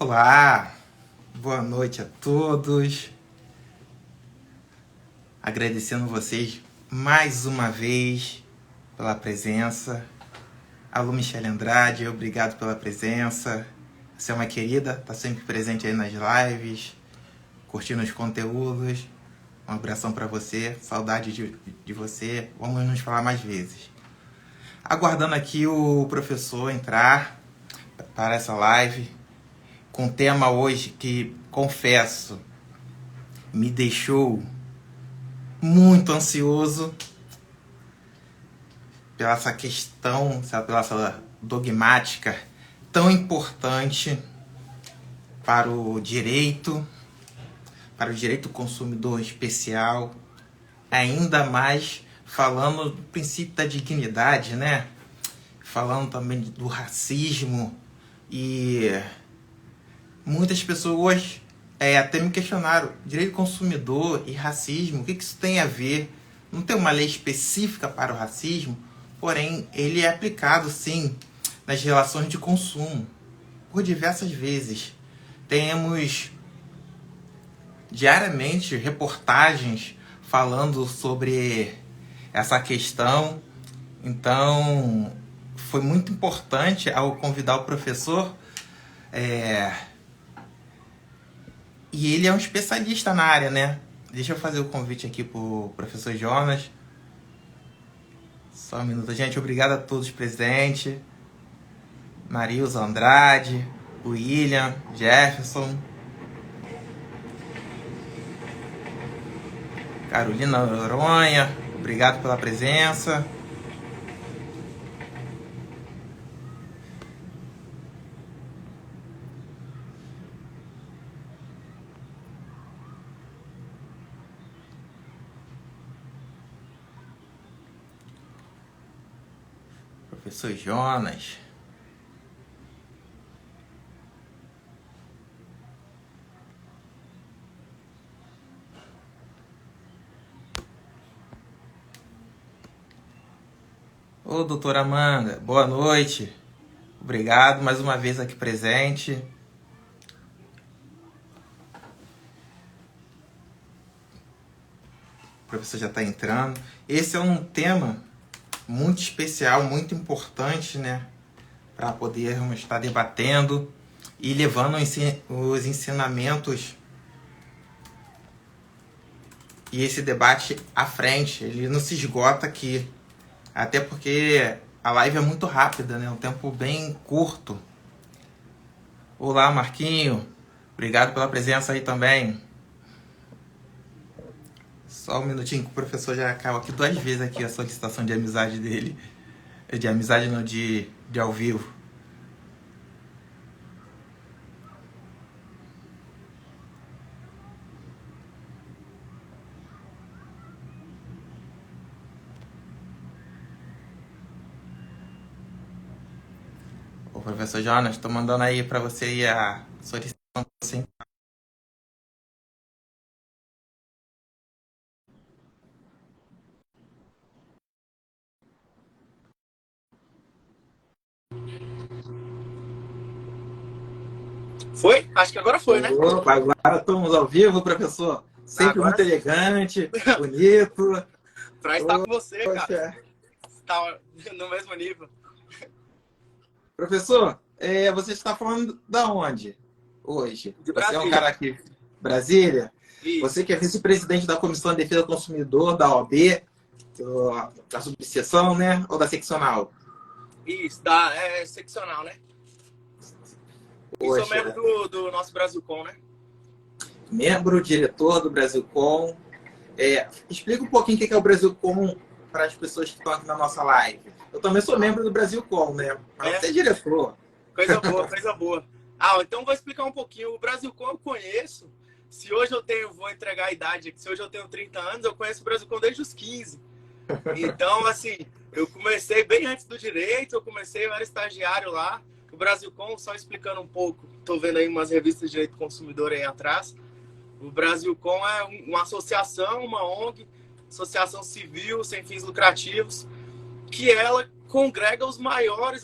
Olá, boa noite a todos. Agradecendo vocês mais uma vez pela presença. Alô, Michele Andrade, obrigado pela presença. Você é uma querida, tá sempre presente aí nas lives, curtindo os conteúdos. Um abração para você, saudade de você. Vamos nos falar mais vezes. Aguardando aqui o professor entrar para essa live, com um tema hoje que, confesso, me deixou muito ansioso pela essa questão, pela essa dogmática tão importante para o direito consumidor especial, ainda mais falando do princípio da dignidade, né? Falando também do racismo, e muitas pessoas até me questionaram: direito do consumidor e racismo, o que isso tem a ver? Não tem uma lei específica para o racismo, porém ele é aplicado sim nas relações de consumo por diversas vezes. Temos diariamente reportagens falando sobre essa questão. Então foi muito importante ao convidar o professor, e ele é um especialista na área, né? Deixa eu fazer o convite aqui pro professor Jonas. Só um minuto, gente. Obrigado a todos presentes. Marilza Andrade, William, Jefferson, Carolina Noronha, obrigado pela presença. Professor Jonas. Ô, doutora Amanda, boa noite. Obrigado mais uma vez aqui presente. O professor já está entrando. Esse é um tema muito especial, muito importante, né? Para podermos estar debatendo e levando os ensinamentos e esse debate à frente. Ele não se esgota aqui. Até porque a live é muito rápida, né? Um tempo bem curto. Olá, Marquinho. Obrigado pela presença aí também. Só um minutinho que o professor já acaba aqui 2 vezes aqui a solicitação de amizade dele. De amizade não, de ao vivo. O professor Jonas, estou mandando aí para você aí a solicitação. Assim. Foi? Acho que agora foi, né? Opa, agora estamos ao vivo, professor. Sempre Agora muito elegante, bonito. pra estar com você, cara. Poxa. Tá no mesmo nível. Professor, você está falando da onde hoje? De Você é um Brasília. cara aqui, Brasília? Isso. Você que é vice-presidente da Comissão de Defesa do Consumidor, da OAB, da subseção, né? Ou da seccional? Isso, é seccional, né? E Poxa. sou membro do nosso Brasilcom, né? Membro, diretor do Brasilcom. Explica um pouquinho o que é o Brasilcom para as pessoas que estão aqui na nossa live. Eu também sou membro do Brasilcom, né? Mas você é diretor. Coisa boa, coisa boa. Então vou explicar um pouquinho. O Brasilcom eu conheço. Se hoje vou entregar a idade aqui, se hoje eu tenho 30 anos, eu conheço o Brasilcom desde os 15. Então, assim, eu comecei bem antes do direito, eu era estagiário lá. O Brasilcom, só explicando um pouco, estou vendo aí umas revistas de direito do consumidor aí atrás. O Brasilcom é uma associação, uma ONG, associação civil sem fins lucrativos, que ela congrega as maiores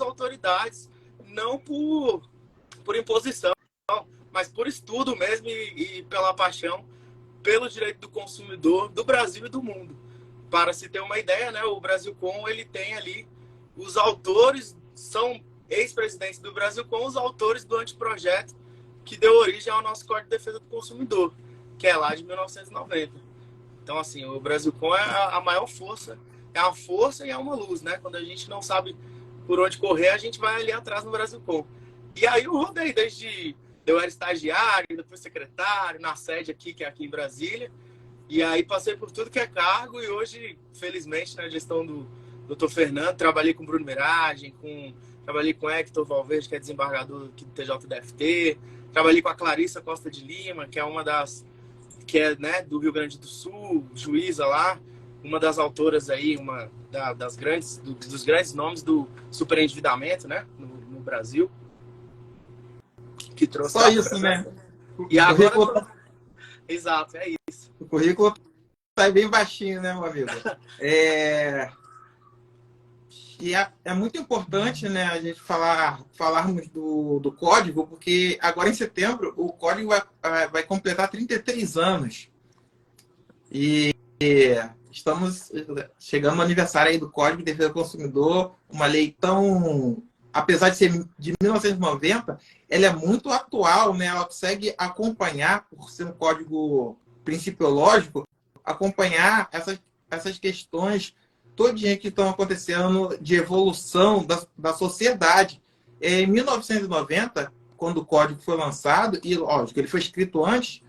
autoridades, não por imposição. mas por estudo mesmo e pela paixão pelo direito do consumidor do Brasil e do mundo. Para se ter uma ideia, né, o Brasilcom, ele tem ali os autores, são ex-presidentes do Brasilcom, os autores do anteprojeto que deu origem ao nosso Código de Defesa do Consumidor, que é lá de 1990. Então, assim, o Brasilcom é a maior força, é uma força e é uma luz, né? Quando a gente não sabe por onde correr, a gente vai ali atrás no Brasilcom. E aí eu rodei desde... Eu era estagiário, depois secretário, na sede aqui, que é aqui em Brasília. E aí passei por tudo que é cargo e hoje, felizmente, na gestão do Dr. Fernando, trabalhei com Bruno Miragem, trabalhei com Hector Valverde, que é desembargador aqui do TJDFT, trabalhei com a Clarissa Costa de Lima, que é uma das... que é, né, do Rio Grande do Sul, juíza lá, uma das autoras aí, dos grandes nomes do superendividamento, né, no Brasil. Que trouxe só isso, né? E agora... Exato, é isso. O currículo tá bem baixinho, né, meu amigo? E é muito importante, né, a gente falarmos do código, porque agora em setembro o código vai completar 33 anos. E estamos chegando no aniversário aí do Código de Defesa do Consumidor, uma lei tão... Apesar de ser de 1990, ela é muito atual, né? Ela consegue acompanhar, por ser um código principiológico, acompanhar essas questões todinhas que estão acontecendo de evolução da sociedade. Em 1990, quando o código foi lançado, e lógico, ele foi escrito antes,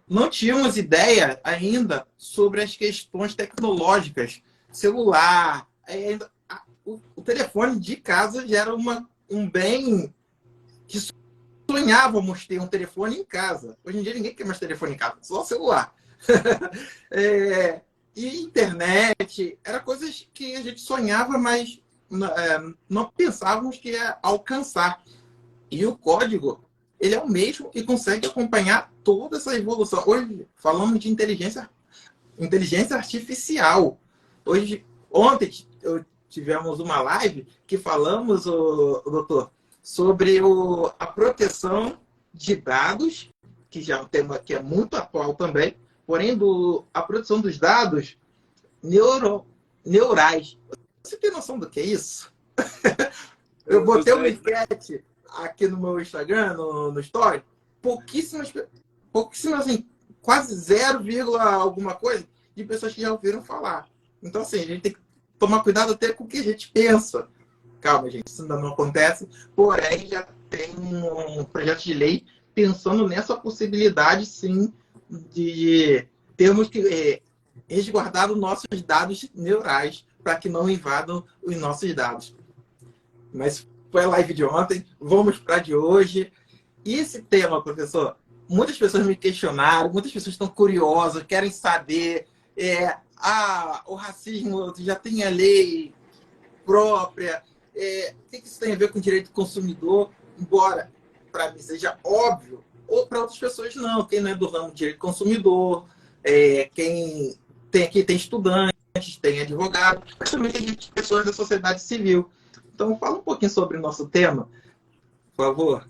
não tínhamos ideia ainda sobre as questões tecnológicas, celular, o telefone de casa já era um bem que sonhávamos ter um telefone em casa. Hoje em dia ninguém quer mais telefone em casa, só celular. E internet, eram coisas que a gente sonhava, mas não pensávamos que ia alcançar. E o código, ele é o mesmo e consegue acompanhar toda essa evolução. Hoje, falamos de inteligência artificial. Ontem, tivemos uma live que falamos, doutor, sobre a proteção de dados, que já é um tema que é muito atual também, porém a proteção dos dados neurais. Você tem noção do que é isso? Eu botei uma enquete aqui no meu Instagram, no Story, pouquíssimas, assim, quase 0, alguma coisa de pessoas que já ouviram falar. Então, assim, a gente tem que tomar cuidado até com o que a gente pensa. Calma, gente, isso ainda não acontece, porém já tem um projeto de lei pensando nessa possibilidade, sim, de termos que resguardar os nossos dados neurais para que não invadam os nossos dados. Mas foi a live de ontem, vamos para a de hoje. E esse tema, professor, muitas pessoas me questionaram, muitas pessoas estão curiosas, querem saber... o racismo já tem a lei própria. O que isso tem a ver com o direito do consumidor? Embora para mim seja óbvio, ou para outras pessoas não. Quem não é do ramo de direito do consumidor, quem tem aqui tem estudantes, tem advogados, mas também tem pessoas da sociedade civil. Então, fala um pouquinho sobre o nosso tema, por favor.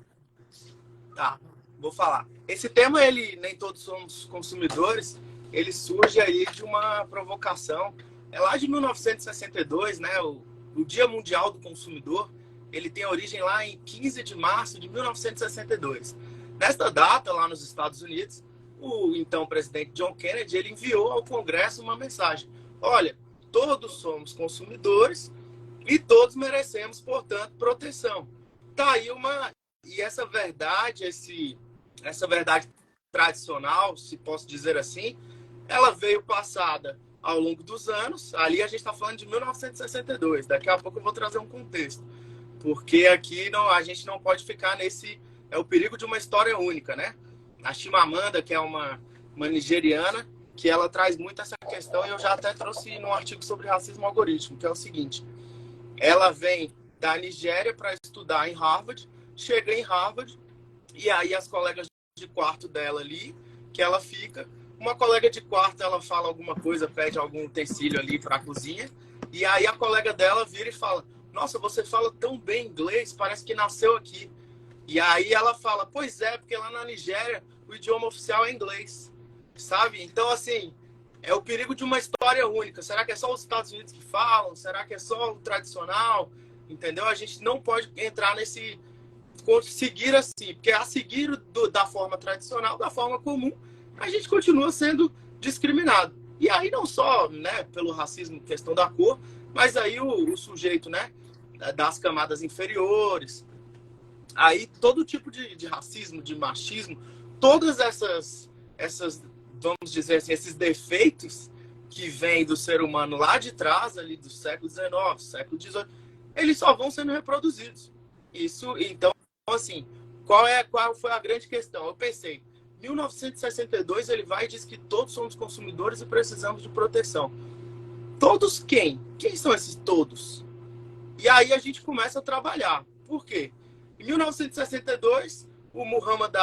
Tá, vou falar. Esse tema, nem todos somos consumidores, ele surge aí de uma provocação. É lá de 1962, né? O Dia Mundial do Consumidor, ele tem origem lá em 15 de março de 1962. Nesta data, lá nos Estados Unidos, o então presidente John Kennedy, ele enviou ao Congresso uma mensagem. Olha, todos somos consumidores e todos merecemos, portanto, proteção. Tá aí E essa verdade, essa verdade tradicional, se posso dizer assim, ela veio passada ao longo dos anos. Ali a gente está falando de 1962. Daqui a pouco eu vou trazer um contexto. Porque aqui a gente não pode ficar nesse... É o perigo de uma história única, né? A Chimamanda, que é uma nigeriana, que ela traz muito essa questão, e eu já até trouxe num artigo sobre racismo algorítmico, que é o seguinte. Ela vem da Nigéria para estudar em Harvard, chega em Harvard, e aí as colegas de quarto dela ali, que ela fica... Uma colega de quarto, ela fala alguma coisa, pede algum utensílio ali para a cozinha. E aí a colega dela vira e fala: nossa, você fala tão bem inglês, parece que nasceu aqui. E aí ela fala, pois é, porque lá na Nigéria o idioma oficial é inglês, sabe? Então, assim, é o perigo de uma história única. Será que é só os Estados Unidos que falam? Será que é só o tradicional? Entendeu? A gente não pode entrar nesse... seguir assim, porque a seguir da forma tradicional, da forma comum, a gente continua sendo discriminado. E aí não só, né, pelo racismo, questão da cor, mas aí o sujeito, né, das camadas inferiores, aí todo tipo de racismo, de machismo, todas essas, vamos dizer assim, esses defeitos que vêm do ser humano lá de trás, ali do século XIX, século XVIII, eles só vão sendo reproduzidos. Isso, então, assim, qual foi a grande questão? Eu pensei, 1962 ele vai e diz que todos somos consumidores e precisamos de proteção. Todos quem? Quem são esses todos? E aí a gente começa a trabalhar. Por quê? Em 1962, o Muhammad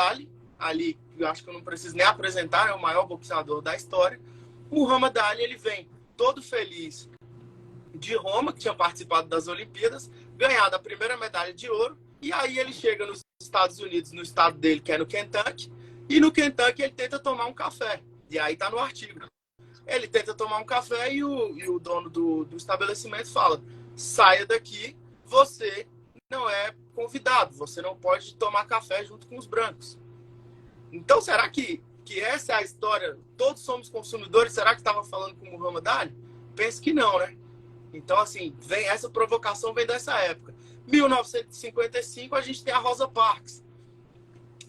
Ali, eu acho que eu não preciso nem apresentar, é o maior boxeador da história. O Muhammad Ali, ele vem todo feliz de Roma, que tinha participado das Olimpíadas, ganhado a primeira medalha de ouro, e aí ele chega nos Estados Unidos, no estado dele, que é no Kentucky, e no Kentucky ele tenta tomar um café. E aí tá no artigo. Ele tenta tomar um café e o dono do estabelecimento fala, saia daqui, você não é convidado, você não pode tomar café junto com os brancos. Então, será que essa é a história? Todos somos consumidores? Será que estava falando com o Muhammad Ali? Penso que não, né? Então, assim, essa provocação vem dessa época. 1955, a gente tem a Rosa Parks.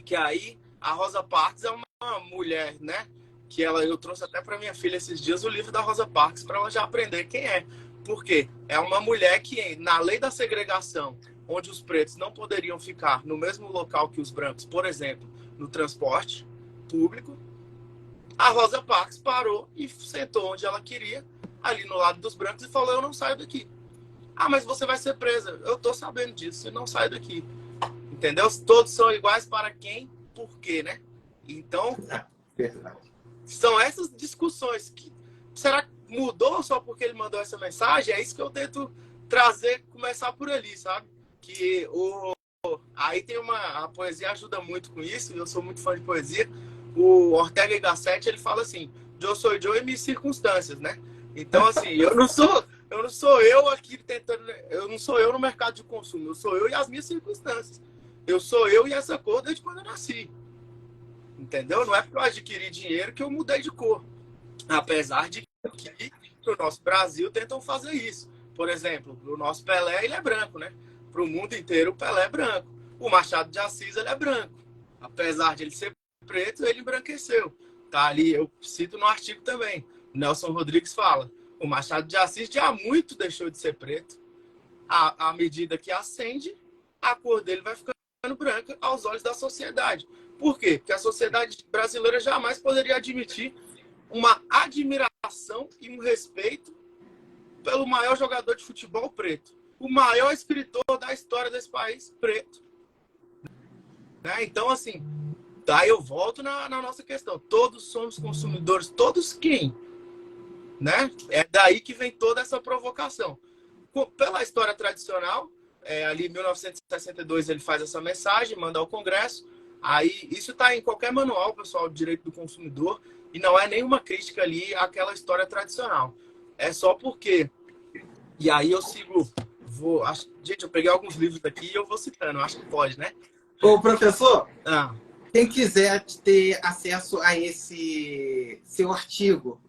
Que aí, a Rosa Parks é uma mulher, né? Que eu trouxe até para minha filha esses dias o livro da Rosa Parks para ela já aprender quem é. Por quê? É uma mulher que, na lei da segregação, onde os pretos não poderiam ficar no mesmo local que os brancos, por exemplo, no transporte público, a Rosa Parks parou e sentou onde ela queria, ali no lado dos brancos, e falou, eu não saio daqui. Ah, mas você vai ser presa. Eu tô sabendo disso, eu não saio daqui. Entendeu? Todos são iguais para quem? Por quê, né? Então, são essas discussões que... Será que mudou só porque ele mandou essa mensagem? É isso que eu tento trazer, começar por ali, sabe? Que aí tem a poesia ajuda muito com isso, eu sou muito fã de poesia. O Ortega y Gasset, ele fala assim, eu sou eu e minhas circunstâncias, né? Então, assim, eu não sou eu aqui tentando, eu não sou eu no mercado de consumo, eu sou eu e as minhas circunstâncias. Eu sou eu e essa cor desde quando eu nasci. Entendeu? Não é porque eu adquiri dinheiro que eu mudei de cor. Apesar de que no nosso Brasil tentam fazer isso. Por exemplo, o nosso Pelé, ele é branco, né? Para o mundo inteiro, o Pelé é branco. O Machado de Assis, ele é branco. Apesar de ele ser preto, ele embranqueceu. Tá ali, eu cito no artigo também. O Nelson Rodrigues fala, o Machado de Assis já há muito deixou de ser preto. À medida que acende, a cor dele vai ficando branca aos olhos da sociedade. Por quê? Porque a sociedade brasileira jamais poderia admitir uma admiração e um respeito pelo maior jogador de futebol preto. O maior escritor da história desse país, preto. Né? Então, assim, daí eu volto na nossa questão. Todos somos consumidores. Todos quem? Né? É daí que vem toda essa provocação. Pela história tradicional, ali em 1962 ele faz essa mensagem, manda ao Congresso. Aí, isso está em qualquer manual, pessoal, de direito do consumidor, e não é nenhuma crítica ali àquela história tradicional. É só porque... E aí eu sigo... Gente, eu peguei alguns livros daqui e eu vou citando, acho que pode, né? Ô, professor, quem quiser ter acesso a esse seu artigo,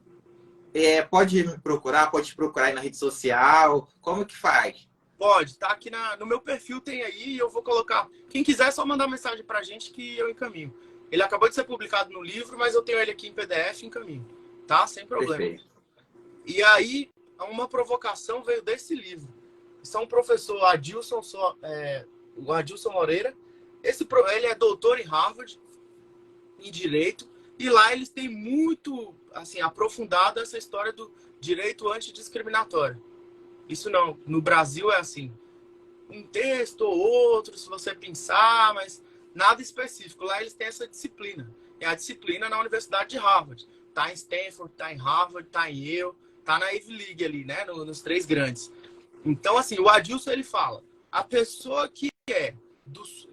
pode me procurar, pode te procurar aí na rede social, como que faz? Pode, tá aqui no meu perfil, tem aí, e eu vou colocar. Quem quiser, é só mandar mensagem pra gente que eu encaminho. Ele acabou de ser publicado no livro, mas eu tenho ele aqui em PDF e encaminho, tá? Sem problema. Perfeito. E aí, uma provocação veio desse livro. Isso é um professor, o Adilson Moreira. Ele é doutor em Harvard, em Direito, e lá eles têm muito, assim, aprofundado essa história do direito antidiscriminatório. Isso não, no Brasil é assim, um texto ou outro, se você pensar, mas nada específico. Lá eles têm essa disciplina. É a disciplina na Universidade de Harvard. Tá em Stanford, tá em Harvard, tá em Yale, tá na Ivy League ali, né? Nos três grandes. Então, assim, o Adilson, ele fala, a pessoa que é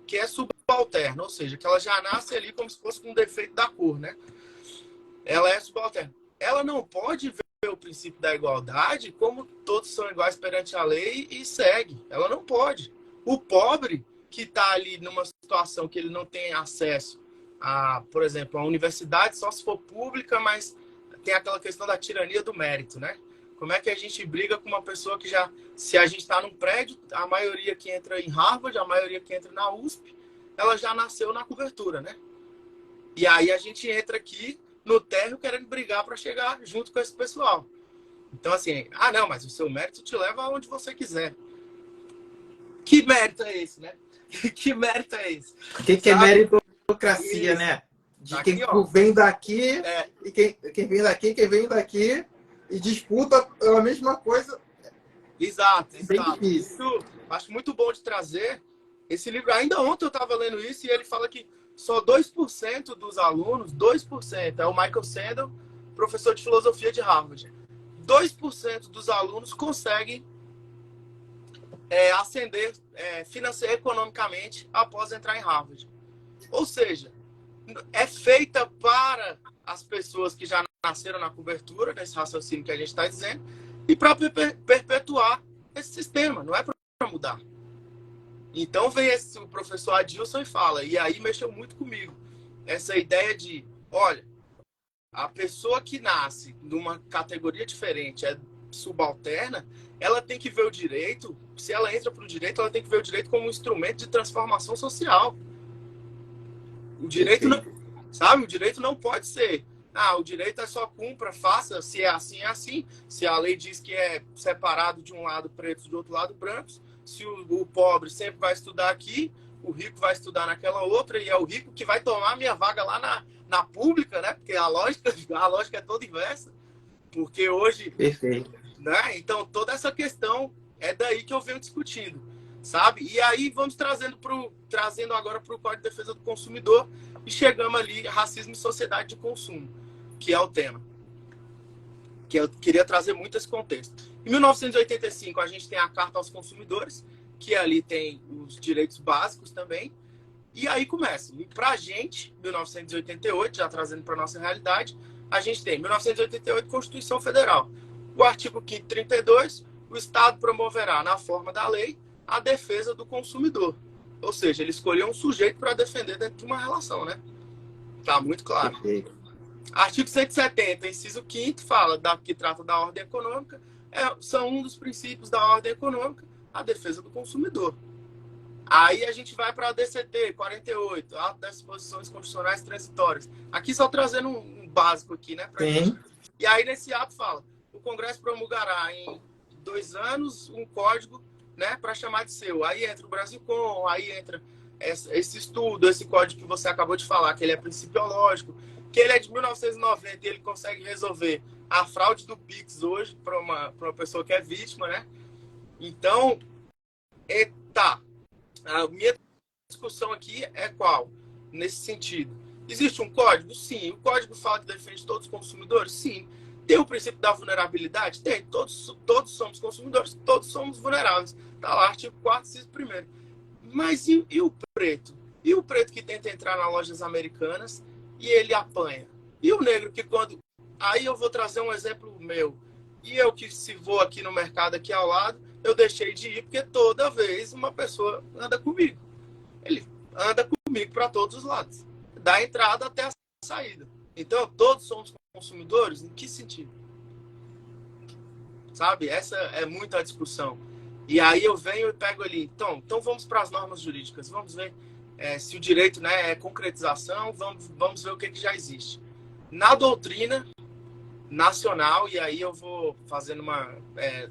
que é subalterna, ou seja, que ela já nasce ali como se fosse com um defeito da cor, né? Ela é subalterna. Ela não pode ver o princípio da igualdade como todos são iguais perante a lei e segue. Ela não pode. O pobre que está ali numa situação que ele não tem acesso a, por exemplo, a universidade só se for pública, mas tem aquela questão da tirania do mérito, né? Como é que a gente briga com uma pessoa que já, se a gente está num prédio, a maioria que entra em Harvard, a maioria que entra na USP, ela já nasceu na cobertura, né? E aí a gente entra aqui no térreo querendo brigar para chegar junto com esse pessoal. Então, assim, não, mas o seu mérito te leva aonde você quiser. Que mérito é esse, né? Que mérito é esse? O que é meritocracia, né? De aqui, quem ó, vem daqui, e quem vem daqui, quem vem daqui, e disputa a mesma coisa. Exato. Bem difícil. Acho muito bom de trazer esse livro. Ainda ontem eu estava lendo isso e ele fala que só 2% dos alunos, 2%, é o Michael Sandel, professor de filosofia de Harvard, 2% dos alunos conseguem ascender economicamente após entrar em Harvard. Ou seja, é feita para as pessoas que já nasceram na cobertura, nesse raciocínio que a gente está dizendo, e para perpetuar esse sistema, não é para mudar. Então vem o professor Adilson e fala, e aí mexeu muito comigo, essa ideia de, olha, a pessoa que nasce numa categoria diferente, é subalterna, ela tem que ver o direito, se ela entra para o direito, ela tem que ver o direito como um instrumento de transformação social. O direito não, sabe? O direito não pode ser, o direito é só cumpra, faça, se é assim, é assim. Se a lei diz que é separado de um lado pretos, do outro lado brancos, se o pobre sempre vai estudar aqui, o rico vai estudar naquela outra, e é o rico que vai tomar a minha vaga lá na pública, né? Porque a lógica é toda inversa. Porque hoje... Perfeito. Né? Então, toda essa questão é daí que eu venho discutindo, sabe? E aí vamos trazendo agora para o Código de Defesa do Consumidor e chegamos ali, racismo e sociedade de consumo, que é o tema. Que eu queria trazer muito esse contexto. Em 1985, a gente tem a Carta aos Consumidores, que ali tem os direitos básicos também. E aí começa. E para a gente, 1988, já trazendo para a nossa realidade, a gente tem 1988, Constituição Federal. O artigo 5º 32, o Estado promoverá, na forma da lei, a defesa do consumidor. Ou seja, ele escolheu um sujeito para defender dentro de uma relação, né? Tá muito claro. Perfeito. Artigo 170, inciso 5º, fala que trata da ordem econômica. São um dos princípios da ordem econômica, a defesa do consumidor. Aí a gente vai para a DCT 48, Ato das Disposições Constitucionais Transitórias. Aqui só trazendo um básico aqui, né? Sim. E aí nesse ato fala, o Congresso promulgará em 2 anos um código, né, para chamar de seu. Aí entra o Brasilcom, aí entra esse estudo, esse código que você acabou de falar, que ele é principiológico, que ele é de 1990 e ele consegue resolver a fraude do Pix hoje para uma pessoa que é vítima, né? Então, a minha discussão aqui é qual? Nesse sentido. Existe um código? Sim. O código fala que defende todos os consumidores? Sim. Tem o princípio da vulnerabilidade? Tem. Todos somos consumidores, todos somos vulneráveis. Está lá, artigo 4º, inciso 1º. Mas e o preto? E o preto que tenta entrar nas lojas americanas e ele apanha? E o negro que quando... Aí eu vou trazer um exemplo meu. E eu que se vou aqui no mercado aqui ao lado, eu deixei de ir porque toda vez uma pessoa anda comigo. Ele anda comigo para todos os lados. Da entrada até a saída. Então, todos somos consumidores? Em que sentido? Sabe? Essa é muito a discussão. E aí eu venho e pego ali. Então vamos para as normas jurídicas. Vamos ver se o direito, né, é concretização. Vamos ver o que já existe. Na doutrina nacional, e aí eu vou fazendo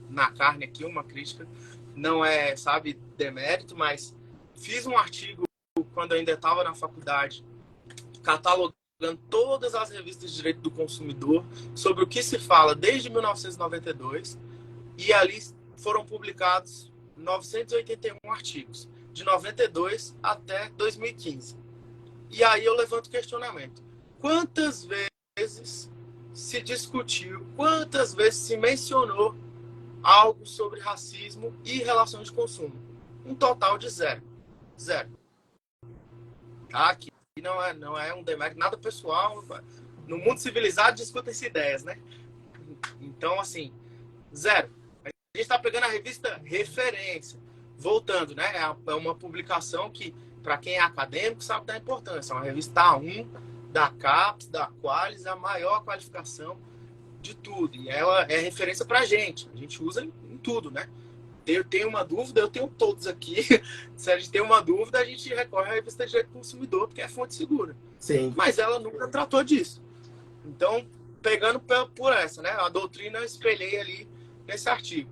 na carne aqui uma crítica. Não é, sabe, demérito, mas fiz um artigo quando eu ainda estava na faculdade, catalogando todas as revistas de direito do consumidor sobre o que se fala desde 1992, e ali foram publicados 981 artigos, de 92 até 2015. E aí eu levanto o questionamento. Quantas vezes se discutiu, quantas vezes se mencionou algo sobre racismo e relações de consumo? Um total de 0. Zero. Tá? Aqui não é um demérito, nada pessoal. No mundo civilizado discutem-se ideias, né? Então, assim, zero. A gente está pegando a revista Referência. Voltando, né? É uma publicação que, para quem é acadêmico, sabe da importância. É uma revista A1 da CAPES, da Qualis, a maior qualificação de tudo. E ela é referência para a gente. A gente usa em tudo, né? Eu tenho uma dúvida, eu tenho todos aqui. Se a gente tem uma dúvida, a gente recorre à revista de direito do consumidor, porque é fonte segura. Sim. Mas ela nunca tratou disso. Então, pegando por essa, né? A doutrina eu espelhei ali nesse artigo.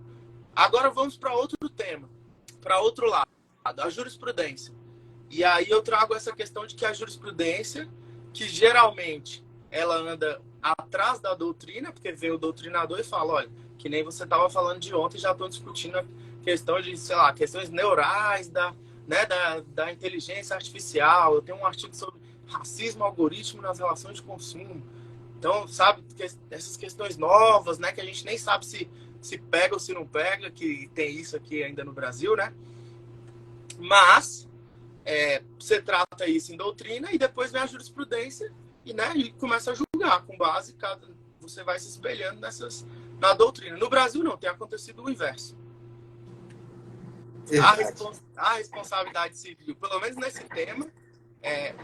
Agora vamos para outro tema, para outro lado, a jurisprudência. E aí eu trago essa questão de que a jurisprudência, que geralmente ela anda atrás da doutrina, porque vê o doutrinador e fala, olha, que nem você estava falando de ontem, já estou discutindo a questão de, sei lá, questões neurais da inteligência artificial. Eu tenho um artigo sobre racismo algoritmo nas relações de consumo. Então, sabe, essas questões novas, né, que a gente nem sabe se pega ou se não pega, que tem isso aqui ainda no Brasil, né? Mas você trata isso em doutrina e depois vem a jurisprudência e começa a julgar com base, você vai se espelhando na doutrina. No Brasil não, tem acontecido o inverso. A responsabilidade civil, pelo menos nesse tema,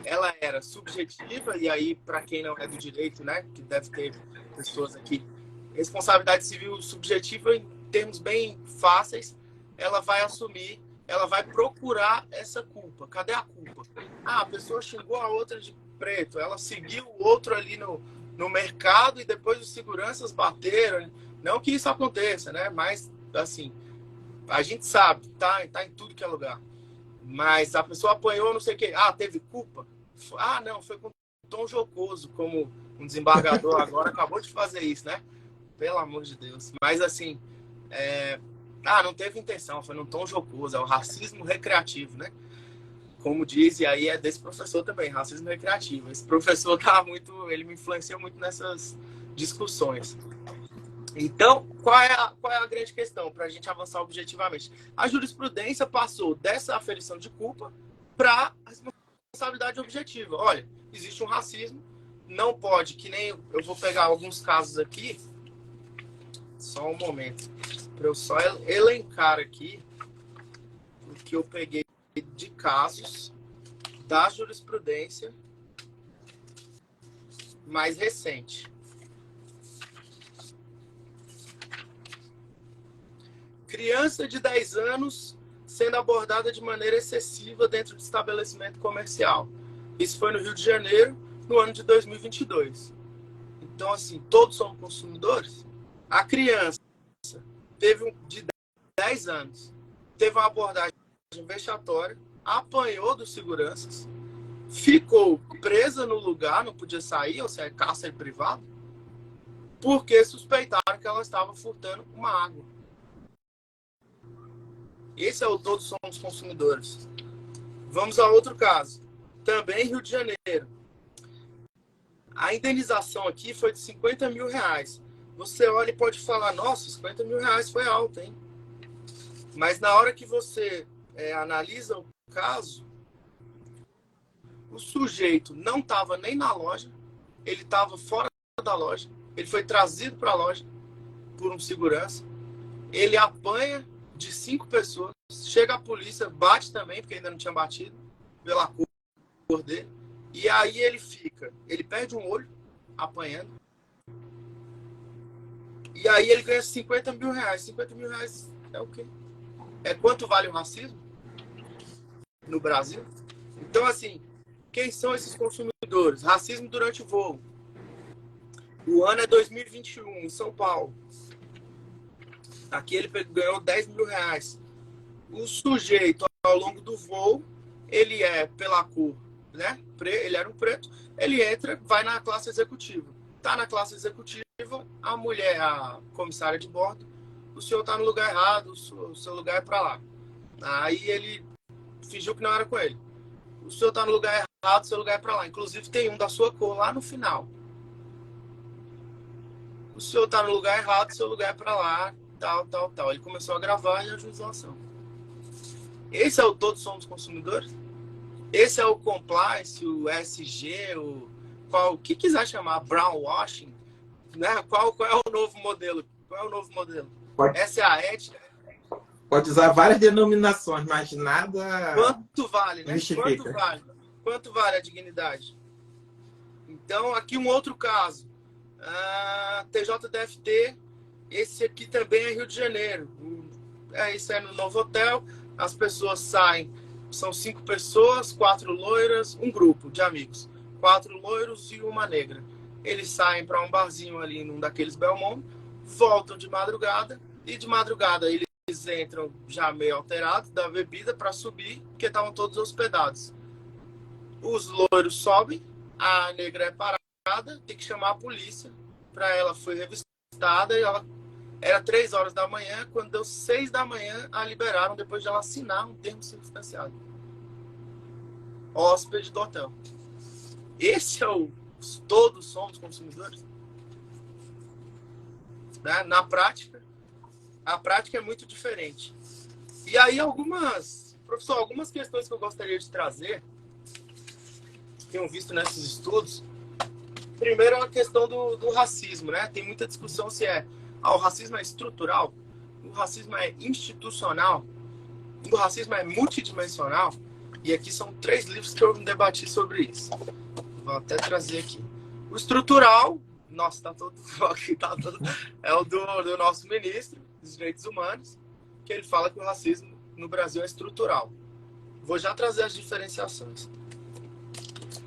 ela era subjetiva, e aí, para quem não é do direito, né, que deve ter pessoas aqui, responsabilidade civil subjetiva, em termos bem fáceis, ela vai assumir, ela vai procurar essa culpa. Cadê a culpa? A pessoa xingou a outra de preto, ela seguiu o outro ali no mercado e depois os seguranças bateram. Não que isso aconteça, né? Mas, assim, a gente sabe, tá em tudo que é lugar. Mas a pessoa apanhou, não sei o quê. Teve culpa? Não, foi com tom jocoso, como um desembargador agora acabou de fazer isso, né? Pelo amor de Deus. Mas, assim, não teve intenção, foi num tom jocoso. É o racismo recreativo, né? Como diz, e aí é desse professor também, racismo recreativo. Esse professor ele me influenciou muito nessas discussões. Então, qual é a grande questão para a gente avançar objetivamente? A jurisprudência passou dessa aferição de culpa para a responsabilidade objetiva. Olha, existe um racismo, não pode, que nem eu vou pegar alguns casos aqui, só um momento, para eu só elencar aqui o que eu peguei de casos da jurisprudência mais recente. Criança de 10 anos sendo abordada de maneira excessiva dentro de estabelecimento comercial. Isso foi no Rio de Janeiro, no ano de 2022. Então, assim, todos somos consumidores. A criança de 10 anos teve uma abordagem vexatória, apanhou dos seguranças, ficou presa no lugar, não podia sair, ou seja, cárcere privado, porque suspeitaram que ela estava furtando uma água. Esse é o Todos Somos Consumidores. Vamos a outro caso. Também Rio de Janeiro. A indenização aqui foi de 50 mil reais. Você olha e pode falar, nossa, 50 mil reais foi alto, hein? Mas na hora que você analisa o caso, o sujeito não estava nem na loja, ele estava fora da loja, ele foi trazido para a loja por um segurança, ele apanha de 5 pessoas, chega a polícia, bate também, porque ainda não tinha batido, pela cor dele, e aí ele perde um olho, apanhando, e aí ele ganha 50 mil reais. 50 mil reais é o quê? É quanto vale o racismo no Brasil? Então, assim, quem são esses consumidores? Racismo durante o voo. O ano é 2021, em São Paulo. Aqui ele ganhou 10 mil reais. O sujeito, ao longo do voo, ele pela cor, né? Ele era um preto. Ele entra, vai na classe executiva. Tá na classe executiva, a mulher, a comissária de bordo, o senhor tá no lugar errado, o seu lugar é para lá. Aí ele fingiu que não era com ele. O senhor tá no lugar errado, o seu lugar é para lá. Inclusive tem um da sua cor lá no final. O senhor tá no lugar errado, o seu lugar é para lá, tal. Ele começou a gravar e ajuizou a ação. Esse é o Todos Somos Consumidores? Esse é o compliance, o ESG, o que quiser chamar, brown washing, né? Qual é o novo modelo? Qual é o novo modelo? Essa é a ética. Pode usar várias denominações, mas nada... Quanto vale, né? Justifica. Quanto vale a dignidade? Então, aqui um outro caso. TJDFT, esse aqui também é Rio de Janeiro. Isso é no Novo Hotel. As pessoas saem, são 5 pessoas, 4 loiras, um grupo de amigos. 4 loiros e uma negra. Eles saem para um barzinho ali, num daqueles Belmont, voltam de madrugada, e de madrugada eles entram já meio alterados da bebida para subir, porque estavam todos hospedados. Os loiros sobem, a negra é parada, tem que chamar a polícia. Para ela foi revistada e ela era 3 horas da manhã. Quando deu 6 da manhã, a liberaram depois de ela assinar um termo circunstanciado. Hóspede do hotel. Esse é o Todos Somos Consumidores. Né? Na prática, a prática é muito diferente. E aí professor, algumas questões que eu gostaria de trazer, que tenham visto nesses estudos. Primeiro é a questão do racismo, né? Tem muita discussão se o racismo é estrutural, o racismo é institucional, o racismo é multidimensional. E aqui são 3 livros que eu debati sobre isso. Vou até trazer aqui. O estrutural, nossa, tá todo é o do nosso ministro dos Direitos Humanos, que ele fala que o racismo no Brasil é estrutural. Vou já trazer as diferenciações.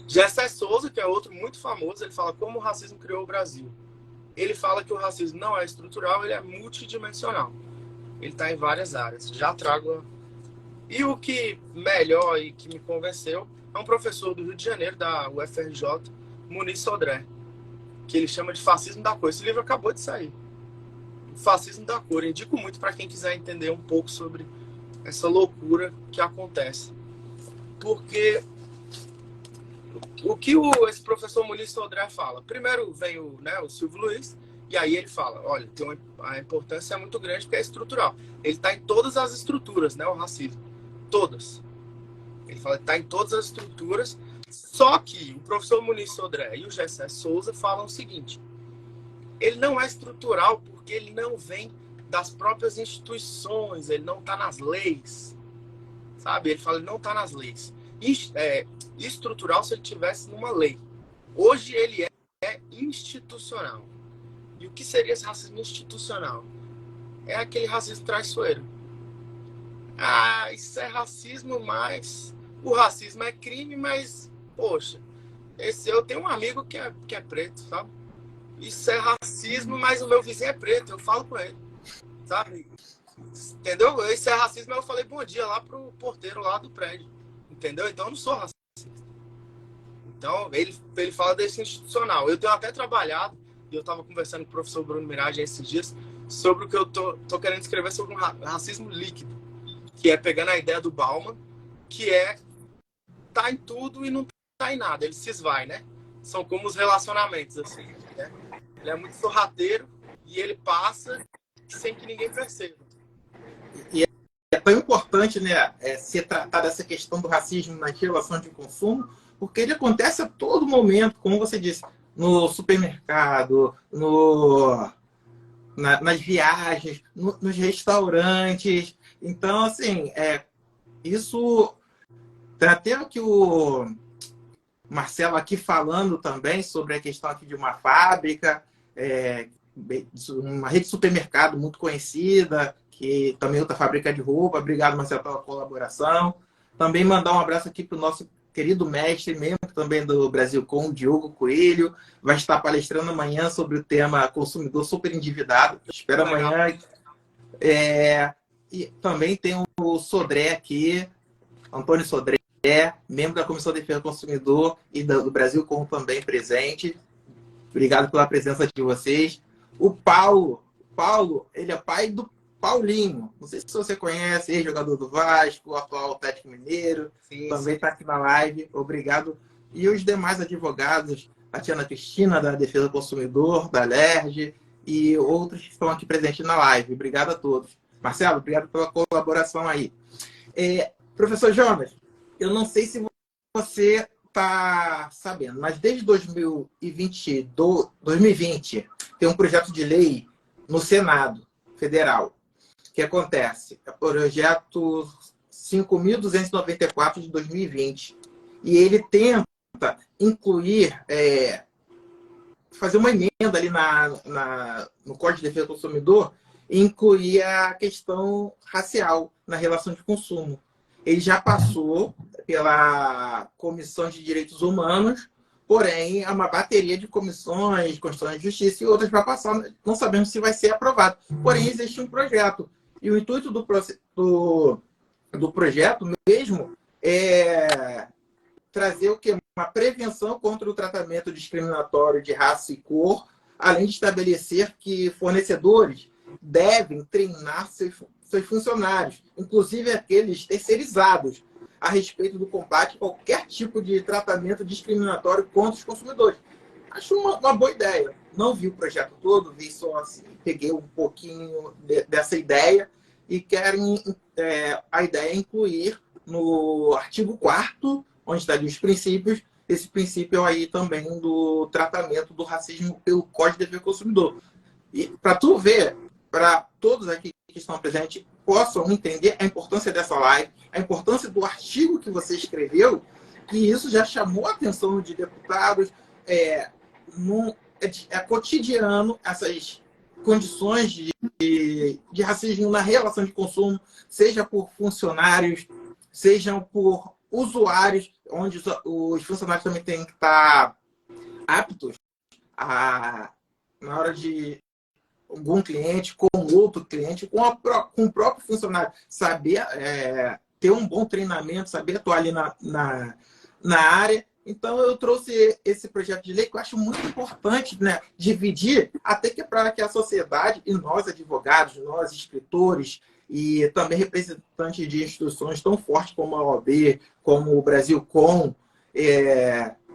Gessé Souza, que é outro muito famoso, ele fala como o racismo criou o Brasil. Ele fala que o racismo não é estrutural, ele é multidimensional. Ele está em várias áreas. Já trago. E o que melhor e que me convenceu é um professor do Rio de Janeiro, da UFRJ, Muniz Sodré, que ele chama de Fascismo da Cor. Esse livro acabou de sair. Fascismo da Cor. Eu indico muito para quem quiser entender um pouco sobre essa loucura que acontece. Porque o que esse professor Muniz Sodré fala? Primeiro vem o Silvio Luiz, e aí ele fala, olha, a importância é muito grande porque é estrutural. Ele está em todas as estruturas, né, o racismo. Todas. Ele fala que está em todas as estruturas, só que o professor Muniz Sodré e o Gessé Souza falam o seguinte, ele não é estrutural porque ele não vem das próprias instituições, ele não está nas leis, sabe? Ele fala, ele não está nas leis. Estrutural se ele tivesse numa lei. Hoje ele é institucional. E o que seria esse racismo institucional? É aquele racismo traiçoeiro. Isso é racismo, mas o racismo é crime, mas, poxa, eu tenho um amigo que é preto, sabe? Isso é racismo, mas o meu vizinho é preto, eu falo com ele, sabe? Entendeu? Isso é racismo, eu falei bom dia lá pro porteiro lá do prédio, entendeu? Então eu não sou racista. Então ele fala desse institucional. Eu tenho até trabalhado, e eu estava conversando com o professor Bruno Miragem esses dias, sobre o que eu tô querendo escrever sobre um racismo líquido, que é pegando a ideia do Bauman, que tá em tudo e não tá em nada, ele se esvai, né? São como os relacionamentos, assim, né? Ele é muito sorrateiro e ele passa sem que ninguém perceba. E é tão importante, né, se tratar dessa questão do racismo nas relações de consumo, porque ele acontece a todo momento, como você disse, no supermercado, nas viagens, nos restaurantes. Então, assim, isso... Até aqui o Marcelo aqui falando também sobre a questão aqui de uma fábrica, uma rede de supermercado muito conhecida, que também é outra fábrica de roupa. Obrigado, Marcelo, pela colaboração. Também mandar um abraço aqui para o nosso querido mestre, membro também do Brasilcom, Diogo Coelho. Vai estar palestrando amanhã sobre o tema consumidor super endividado. Espero amanhã. E também tem o Sodré aqui, Antônio Sodré, membro da Comissão de Defesa do Consumidor e do Brasilcom também presente. Obrigado pela presença de vocês. O Paulo, ele é pai do Paulinho. Não sei se você conhece, ex-jogador do Vasco, atual Atlético Mineiro. Sim, também está aqui na live. Obrigado. E os demais advogados, Tatiana Cristina, da Defesa do Consumidor, da LERJ, e outros que estão aqui presentes na live. Obrigado a todos. Marcelo, obrigado pela colaboração aí. Professor Jonas, eu não sei se você está sabendo, mas desde 2020 tem um projeto de lei no Senado Federal. O que acontece? É o projeto 5.294 de 2020. E ele tenta incluir, fazer uma emenda ali no Código de Defesa do Consumidor e incluir a questão racial na relação de consumo. Ele já passou pela Comissão de Direitos Humanos, porém, há uma bateria de comissões, Constituição de Justiça e outras para passar. Não sabemos se vai ser aprovado. Porém, existe um projeto. E o intuito do projeto mesmo é trazer o quê? Uma prevenção contra o tratamento discriminatório de raça e cor, além de estabelecer que fornecedores devem treinar seus funcionários, inclusive aqueles terceirizados, a respeito do combate a qualquer tipo de tratamento discriminatório contra os consumidores. Acho uma boa ideia. Não vi o projeto todo, vi só assim, peguei um pouquinho dessa ideia e querem a ideia é incluir no artigo 4º, onde está ali os princípios, esse princípio aí também do tratamento do racismo pelo Código de Defesa do Consumidor. E para tu ver, para todos aqui que estão presentes possam entender a importância dessa live, a importância do artigo que você escreveu, que isso já chamou a atenção de deputados, é cotidiano essas condições de racismo na relação de consumo, seja por funcionários, sejam por usuários, onde os funcionários também têm que estar aptos na hora de algum cliente com outro cliente, com o próprio funcionário, saber ter um bom treinamento, saber atuar ali na área. Então, eu trouxe esse projeto de lei que eu acho muito importante, né, dividir, até que para que a sociedade e nós, advogados, nós, escritores, e também representantes de instituições tão fortes como a OAB, como o Brasilcom,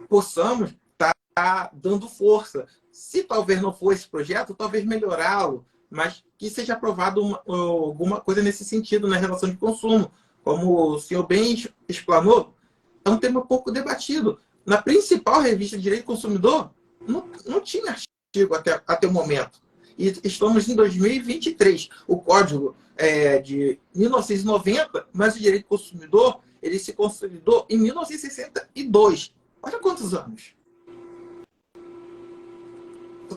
possamos estar dando força. Se talvez não for esse projeto, talvez melhorá-lo, mas que seja aprovado alguma coisa nesse sentido na relação de consumo. Como o senhor bem explanou, é um tema pouco debatido. Na principal revista de Direito do Consumidor, não tinha artigo até o momento. E estamos em 2023. O Código é de 1990, mas o Direito do Consumidor ele se consolidou em 1962. Olha quantos anos.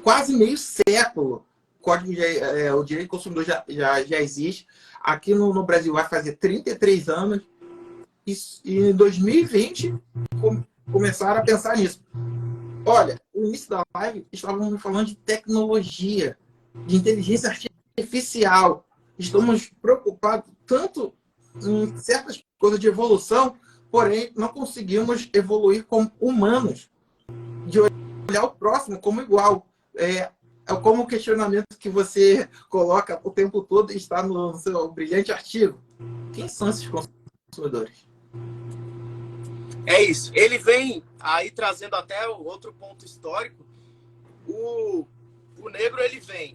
Quase meio século. O Direito do Consumidor já existe. Aqui no Brasil vai fazer 33 anos. E em 2020 começaram a pensar nisso. Olha, no início da live estávamos falando de tecnologia, de inteligência artificial. Estamos preocupados tanto em certas coisas de evolução, porém não conseguimos evoluir como humanos, de olhar o próximo como igual. É como o questionamento que você coloca o tempo todo e está no seu brilhante artigo. Quem são esses consumidores? É isso. Ele vem aí trazendo até outro ponto histórico. O negro, ele vem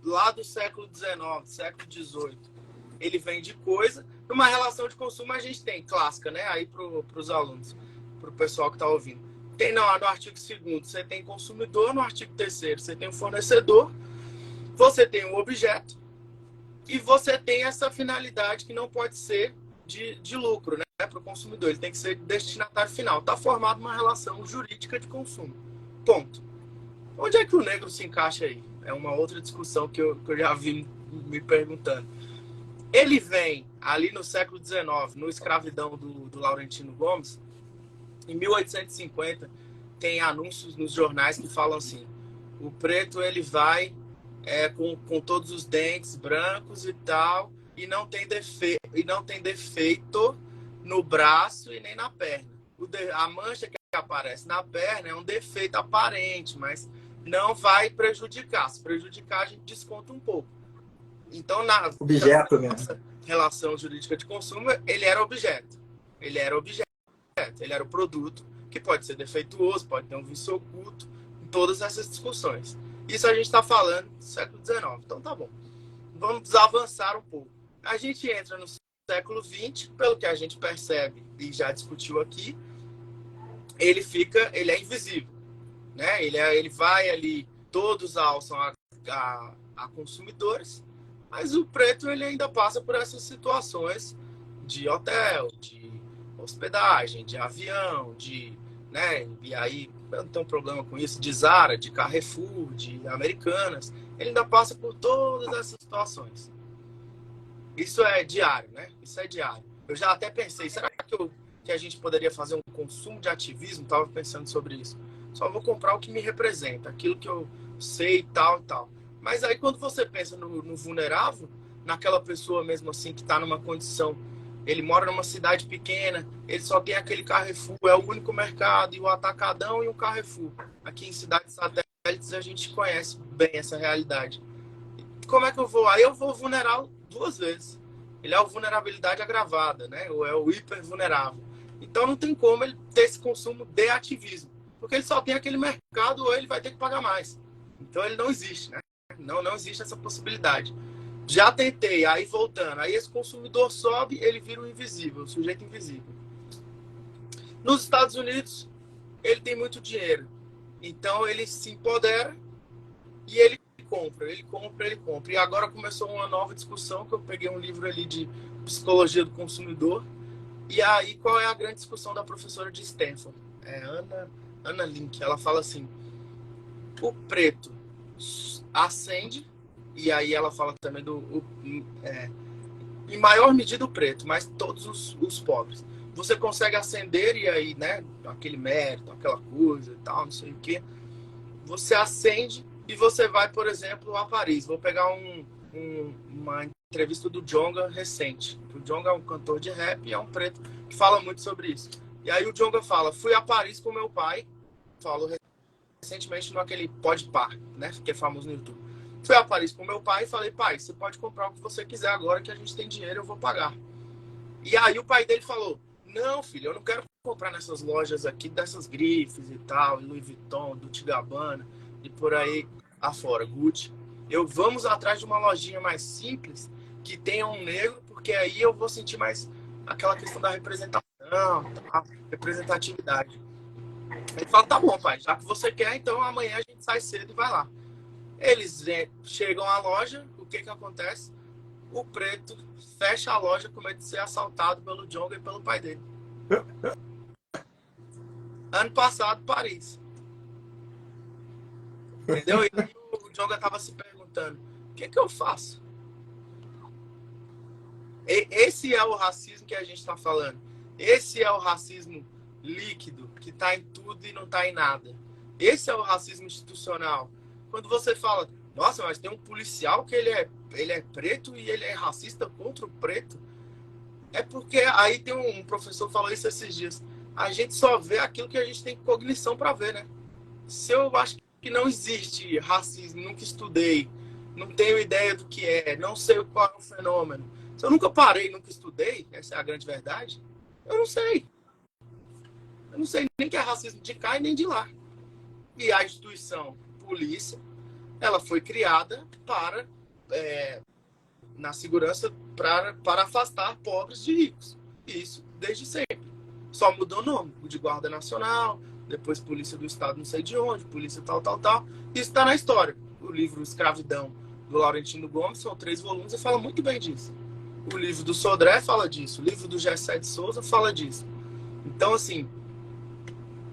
lá do século XIX, século XVIII. Ele vem de coisa. Numa relação de consumo a gente tem clássica, né? Aí para os alunos, para o pessoal que está ouvindo. Tem no artigo 2º, você tem consumidor. No artigo 3º, você tem o fornecedor. Você tem o objeto. E você tem essa finalidade que não pode ser de lucro, né? Para o consumidor. Ele tem que ser destinatário final. Está formada uma relação jurídica de consumo. Ponto. Onde é que o negro se encaixa aí? É uma outra discussão que eu já vi me perguntando. Ele vem ali no século XIX, no Escravidão do Laurentino Gomes. Em 1850, tem anúncios nos jornais que falam assim: o preto ele vai com todos os dentes brancos e tal, e não tem defeito no braço e nem na perna. A mancha que aparece na perna é um defeito aparente, mas não vai prejudicar. Se prejudicar, a gente desconta um pouco. Então, na relação jurídica de consumo, ele era objeto. Ele era o produto, que pode ser defeituoso, pode ter um vício oculto, em todas essas discussões. Isso a gente está falando do século XIX. Então, tá bom. Vamos avançar um pouco. A gente entra no século XX, pelo que a gente percebe e já discutiu aqui, ele é invisível, né? Ele vai ali, todos alçam a consumidores, mas o preto ele ainda passa por essas situações de hotel, de hospedagem, de avião, né? E aí eu não tenho problema com isso, de Zara, de Carrefour, de Americanas. Ele ainda passa por todas essas situações. Isso é diário, né? Isso é diário. Eu já até pensei, será que a gente poderia fazer um consumo de ativismo? Estava pensando sobre isso. Só vou comprar o que me representa, aquilo que eu sei e tal e tal. Mas aí quando você pensa no vulnerável, naquela pessoa mesmo assim que está numa condição, ele mora numa cidade pequena, ele só tem aquele Carrefour, é o único mercado, e o Atacadão e o Carrefour. Aqui em cidades satélites a gente conhece bem essa realidade. Como é que eu vou? Aí eu vou vulnerar duas vezes. Ele é o vulnerabilidade agravada, né? Ou é o hipervulnerável. Então não tem como ele ter esse consumo de ativismo. Porque ele só tem aquele mercado ou ele vai ter que pagar mais. Então ele não existe, né? Não existe essa possibilidade. Já tentei, aí voltando. Aí esse consumidor sobe, ele vira um invisível, um sujeito invisível. Nos Estados Unidos, ele tem muito dinheiro. Então ele se empodera e ele compra. E agora começou uma nova discussão, que eu peguei um livro ali de psicologia do consumidor. E aí, qual é a grande discussão da professora de Stanford? É Ana Link. Ela fala assim, o preto ascende, e aí ela fala também em maior medida o preto, mas todos os pobres. Você consegue ascender e aí, né, aquele mérito, aquela coisa e tal, não sei o quê. Você ascende e você vai, por exemplo, a Paris. Vou pegar uma entrevista do Djonga recente. O Djonga é um cantor de rap e é um preto que fala muito sobre isso. E aí o Djonga fala, fui a Paris com meu pai, falou recentemente naquele Podpah, né, que é famoso no YouTube. Fui a Paris com meu pai e falei, pai, você pode comprar o que você quiser agora que a gente tem dinheiro, eu vou pagar. E aí o pai dele falou, não, filho, eu não quero comprar nessas lojas aqui, dessas grifes e tal, Louis Vuitton, Dolce & Gabbana e por aí afora, Gucci. Vamos atrás de uma lojinha mais simples, que tenha um negro, porque aí eu vou sentir mais aquela questão da representação, tá? Representatividade. Ele fala, tá bom, pai, já que você quer, então amanhã a gente sai cedo e vai lá. Eles chegam à loja, o que acontece? O preto fecha a loja com medo de ser assaltado pelo Djonga e pelo pai dele. Ano passado, Paris. Entendeu? E aí o Djonga estava se perguntando, o que eu faço? Esse é o racismo que a gente está falando. Esse é o racismo líquido, que está em tudo e não está em nada. Esse é o racismo institucional. Quando você fala, nossa, mas tem um policial que ele é preto e ele é racista contra o preto. É porque aí tem um professor que falou isso esses dias. A gente só vê aquilo que a gente tem cognição para ver, né? Se eu acho que não existe racismo, nunca estudei, não tenho ideia do que é, não sei qual é o fenômeno. Se eu nunca parei, nunca estudei, essa é a grande verdade, eu não sei. Eu não sei nem que é racismo de cá e nem de lá. E a instituição polícia, ela foi criada para, na segurança, para afastar pobres de ricos. Isso desde sempre. Só mudou o nome. O de Guarda Nacional, depois Polícia do Estado não sei de onde, Polícia tal. Isso está na história. O livro Escravidão, do Laurentino Gomes, são 3 volumes e fala muito bem disso. O livro do Sodré fala disso. O livro do Gessé de Souza fala disso. Então, assim,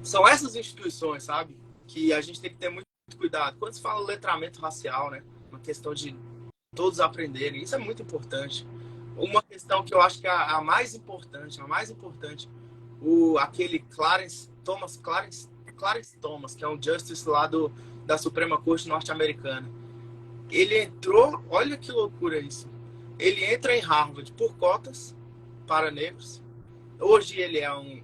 são essas instituições, sabe? Que a gente tem que ter muito cuidado. Quando se fala letramento racial, né? Uma questão de todos aprenderem. Isso é muito importante. Uma questão que eu acho que é a mais importante, aquele Clarence Thomas, que é um justice lá da Suprema Corte norte-americana. Ele entrou, olha que loucura isso. Ele entra em Harvard por cotas para negros. Hoje ele é um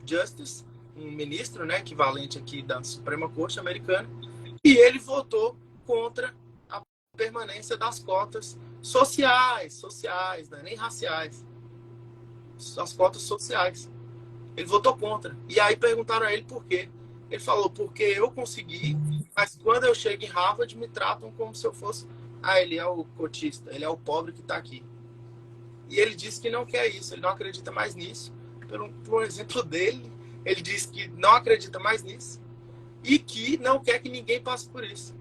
justice, um ministro, né, equivalente aqui da Suprema Corte americana, e ele votou contra a permanência das cotas sociais, não é nem raciais, as cotas sociais. Ele votou contra. E aí perguntaram a ele por quê. Ele falou, porque eu consegui, mas quando eu chego em Harvard me tratam como se eu fosse... ele é o cotista, ele é o pobre que está aqui. E ele disse que não quer isso, ele não acredita mais nisso. Por exemplo dele, ele disse que não acredita mais nisso e que não quer que ninguém passe por isso.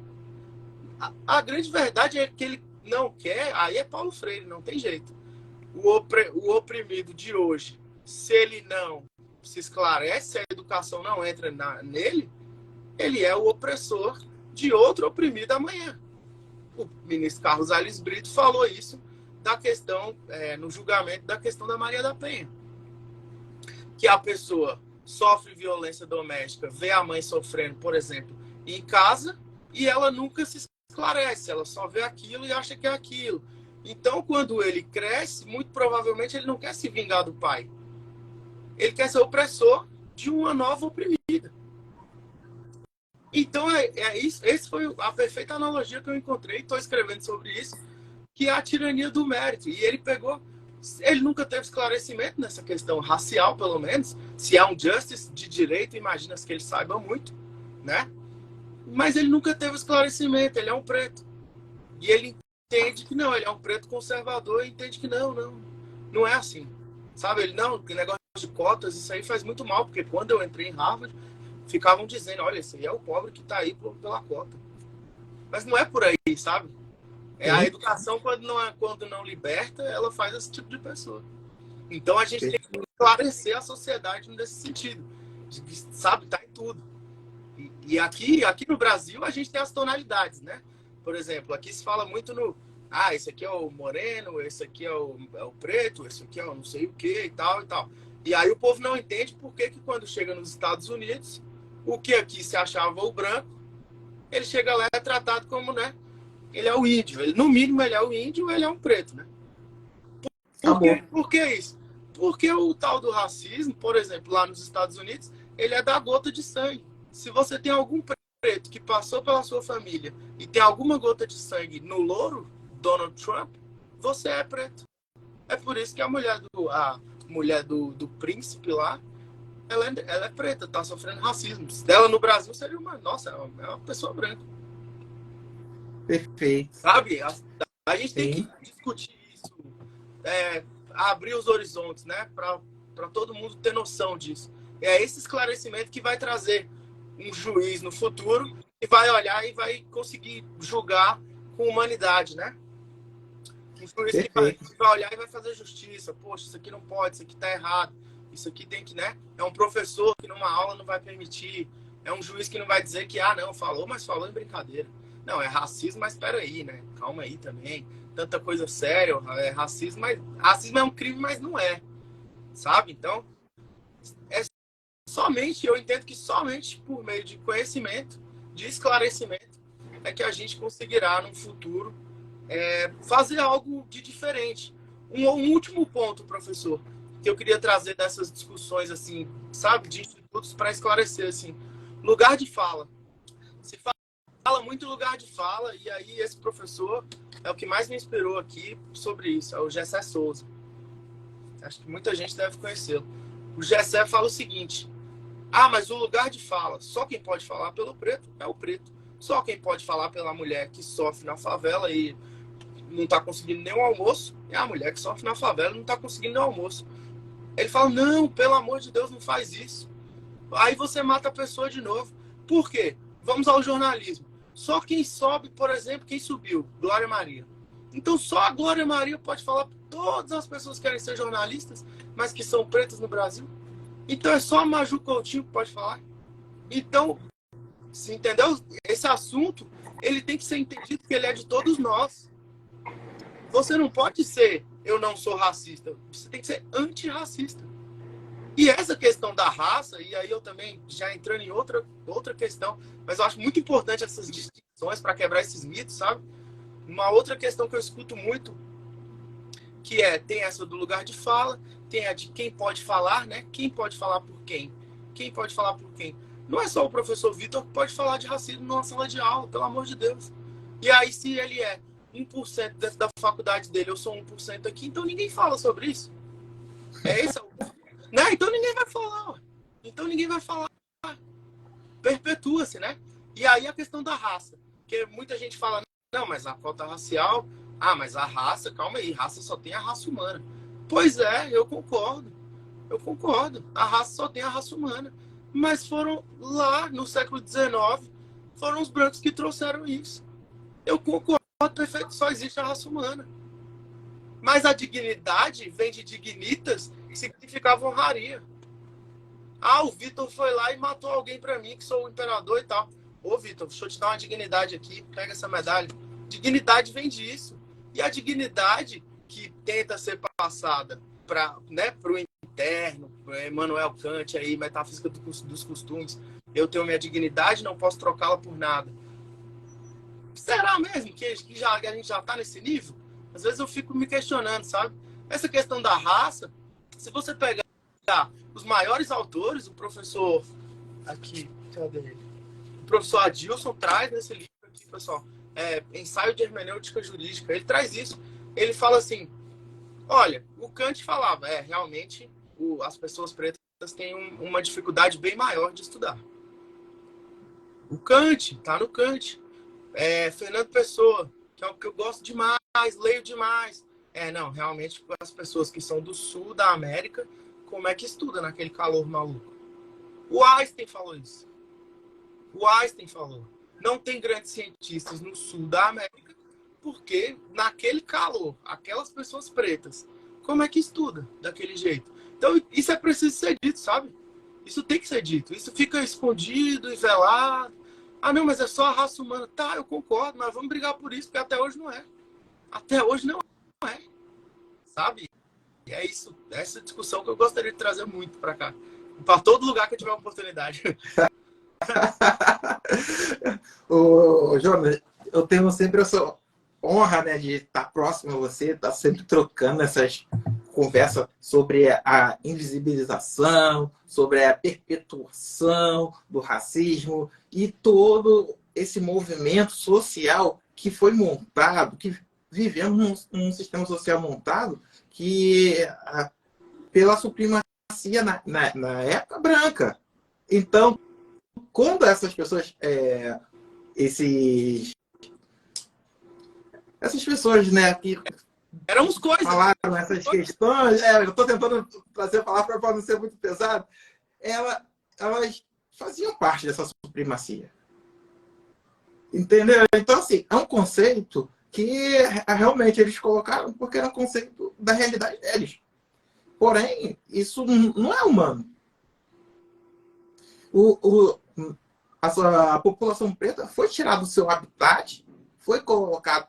A grande verdade é que ele não quer, aí é Paulo Freire, não tem jeito. O oprimido de hoje, se ele não se esclarece, se a educação não entra nele, ele é o opressor de outro oprimido amanhã. O ministro Carlos Aires Brito falou isso da questão, no julgamento da questão da Maria da Penha. Que a pessoa sofre violência doméstica, vê a mãe sofrendo, por exemplo, em casa, e ela nunca se esclarece, ela só vê aquilo e acha que é aquilo. Então, quando ele cresce, muito provavelmente ele não quer se vingar do pai. Ele quer ser opressor de uma nova oprimida. Então, isso. Essa foi a perfeita analogia que eu encontrei. Estou escrevendo sobre isso, que é a tirania do mérito. E ele pegou... Ele nunca teve esclarecimento nessa questão racial, pelo menos. Se é um justice de direito, imagina-se que ele saiba muito, né? Mas ele nunca teve esclarecimento. Ele é um preto. E ele entende que não. Ele é um preto conservador e entende que não é assim. Sabe? Ele, não, que negócio de cotas, isso aí faz muito mal. Porque quando eu entrei em Harvard, ficavam dizendo, olha, esse aí é o pobre que está aí pela cota. Mas não é por aí, sabe? A educação, quando não liberta, ela faz esse tipo de pessoa. Então, a gente tem que esclarecer a sociedade nesse sentido. Sabe? Tá em tudo. E aqui no Brasil, a gente tem as tonalidades, né? Por exemplo, aqui se fala muito no... esse aqui é o moreno, esse aqui é o preto, esse aqui é o não sei o que e tal e tal. E aí o povo não entende por que quando chega nos Estados Unidos, o que aqui se achava o branco, ele chega lá e é tratado como, né? Ele é o índio. No mínimo, ele é o índio ou ele é um preto, né? Por que isso? Porque o tal do racismo, por exemplo, lá nos Estados Unidos, ele é da gota de sangue. Se você tem algum preto que passou pela sua família e tem alguma gota de sangue no louro, Donald Trump, você é preto. É por isso que a mulher do príncipe lá, ela é preta, tá sofrendo racismo. Ela no Brasil seria é uma pessoa branca. Perfeito. Sabe? A gente tem que discutir isso, abrir os horizontes, né? Para todo mundo ter noção disso. É esse esclarecimento que vai trazer um juiz no futuro que vai olhar e vai conseguir julgar com humanidade, né? Um juiz que vai olhar e vai fazer justiça. Poxa, isso aqui não pode, isso aqui tá errado. Isso aqui tem que, né? É um professor que numa aula não vai permitir. É um juiz que não vai dizer que, não, falou, mas falou em brincadeira. Não, é racismo, mas espera aí, né? Calma aí também. Tanta coisa séria, é racismo, mas racismo é um crime, mas não é. Sabe? Então, eu entendo que somente por meio de conhecimento, de esclarecimento, é que a gente conseguirá, no futuro, fazer algo de diferente. Um último ponto, professor, que eu queria trazer dessas discussões, assim, sabe, de institutos para esclarecer, assim, lugar de fala. Se fala muito lugar de fala, e aí esse professor é o que mais me inspirou aqui sobre isso, é o Gessé Souza. Acho que muita gente deve conhecê-lo. O Gessé fala o seguinte: mas o lugar de fala, só quem pode falar pelo preto é o preto. Só quem pode falar pela mulher que sofre na favela e não está conseguindo nem o almoço é a mulher que sofre na favela e não está conseguindo nem o almoço. Ele fala, não, pelo amor de Deus, não faz isso. Aí você mata a pessoa de novo. Por quê? Vamos ao jornalismo. Só quem sobe, por exemplo, quem subiu, Glória Maria. Então só a Glória Maria pode falar para todas as pessoas que querem ser jornalistas, mas que são pretas no Brasil. Então é só a Maju Coutinho que pode falar. Então, você entendeu? Esse assunto, ele tem que ser entendido que ele é de todos nós. Você não pode ser, eu não sou racista. Você tem que ser antirracista. E essa questão da raça, e aí eu também já entrando em outra questão, mas eu acho muito importante essas distinções para quebrar esses mitos, sabe? Uma outra questão que eu escuto muito, que tem essa do lugar de fala, tem a de quem pode falar, né? Quem pode falar por quem? Quem pode falar por quem? Não é só o professor Vitor que pode falar de racismo numa sala de aula, pelo amor de Deus. E aí, se ele é 1% dentro da faculdade dele, eu sou 1% aqui, então ninguém fala sobre isso. Esse é o... Né? Então ninguém vai falar. Então ninguém vai falar. Perpetua-se, né? E aí a questão da raça. Porque muita gente fala, não, mas a cota racial... mas a raça, calma aí, raça só tem a raça humana. Pois é, eu concordo. Eu concordo. A raça só tem a raça humana. Mas foram lá no século XIX, foram os brancos que trouxeram isso. Eu concordo, perfeito, só existe a raça humana. Mas a dignidade vem de dignitas, que significava honraria. Ah, o Vitor foi lá e matou alguém pra mim, que sou o imperador e tal. Ô, Vitor, deixa eu te dar uma dignidade aqui, pega essa medalha. Dignidade vem disso. E a dignidade que tenta ser passada para, né, pro interno, Immanuel Kant aí, metafísica dos costumes. Eu tenho minha dignidade, não posso trocá-la por nada. Será mesmo que a gente já está nesse nível? Às vezes eu fico me questionando, sabe? Essa questão da raça, se você pegar os maiores autores, o professor aqui, cadê ele? O professor Adilson traz nesse livro aqui, pessoal, Ensaio de Hermenêutica Jurídica. Ele traz isso. Ele fala assim, olha, o Kant falava, realmente as pessoas pretas têm uma dificuldade bem maior de estudar. O Kant, tá no Kant. Fernando Pessoa, que é o que eu gosto demais, leio demais. Não, realmente as pessoas que são do sul da América, como é que estuda naquele calor maluco? O Einstein falou isso. O Einstein falou. Não tem grandes cientistas no sul da América, porque naquele calor, aquelas pessoas pretas, como é que estuda daquele jeito? Então, isso é preciso ser dito, sabe? Isso tem que ser dito. Isso fica escondido e velado. Ah, não, mas é só a raça humana. Tá, eu concordo, mas vamos brigar por isso, porque até hoje não é. Até hoje não é. Sabe? E é isso, essa discussão que eu gostaria de trazer muito para cá. Para todo lugar que eu tiver oportunidade. Ô, Jonas, eu tenho sempre essa honra, né, de estar próximo a você, estar sempre trocando essas conversas sobre a invisibilização, sobre a perpetuação do racismo e todo esse movimento social que foi montado, que vivemos num sistema social montado que pela supremacia na época branca. Então, quando essas pessoas, essas pessoas, né, que éramos coisas. Falaram essas questões, eu estou tentando trazer a palavra para não ser muito pesado, elas faziam parte dessa supremacia. Entendeu? Então, assim, é um conceito que realmente eles colocaram porque era um conceito da realidade deles. Porém, isso não é humano. A população preta foi tirada do seu habitat, foi colocada,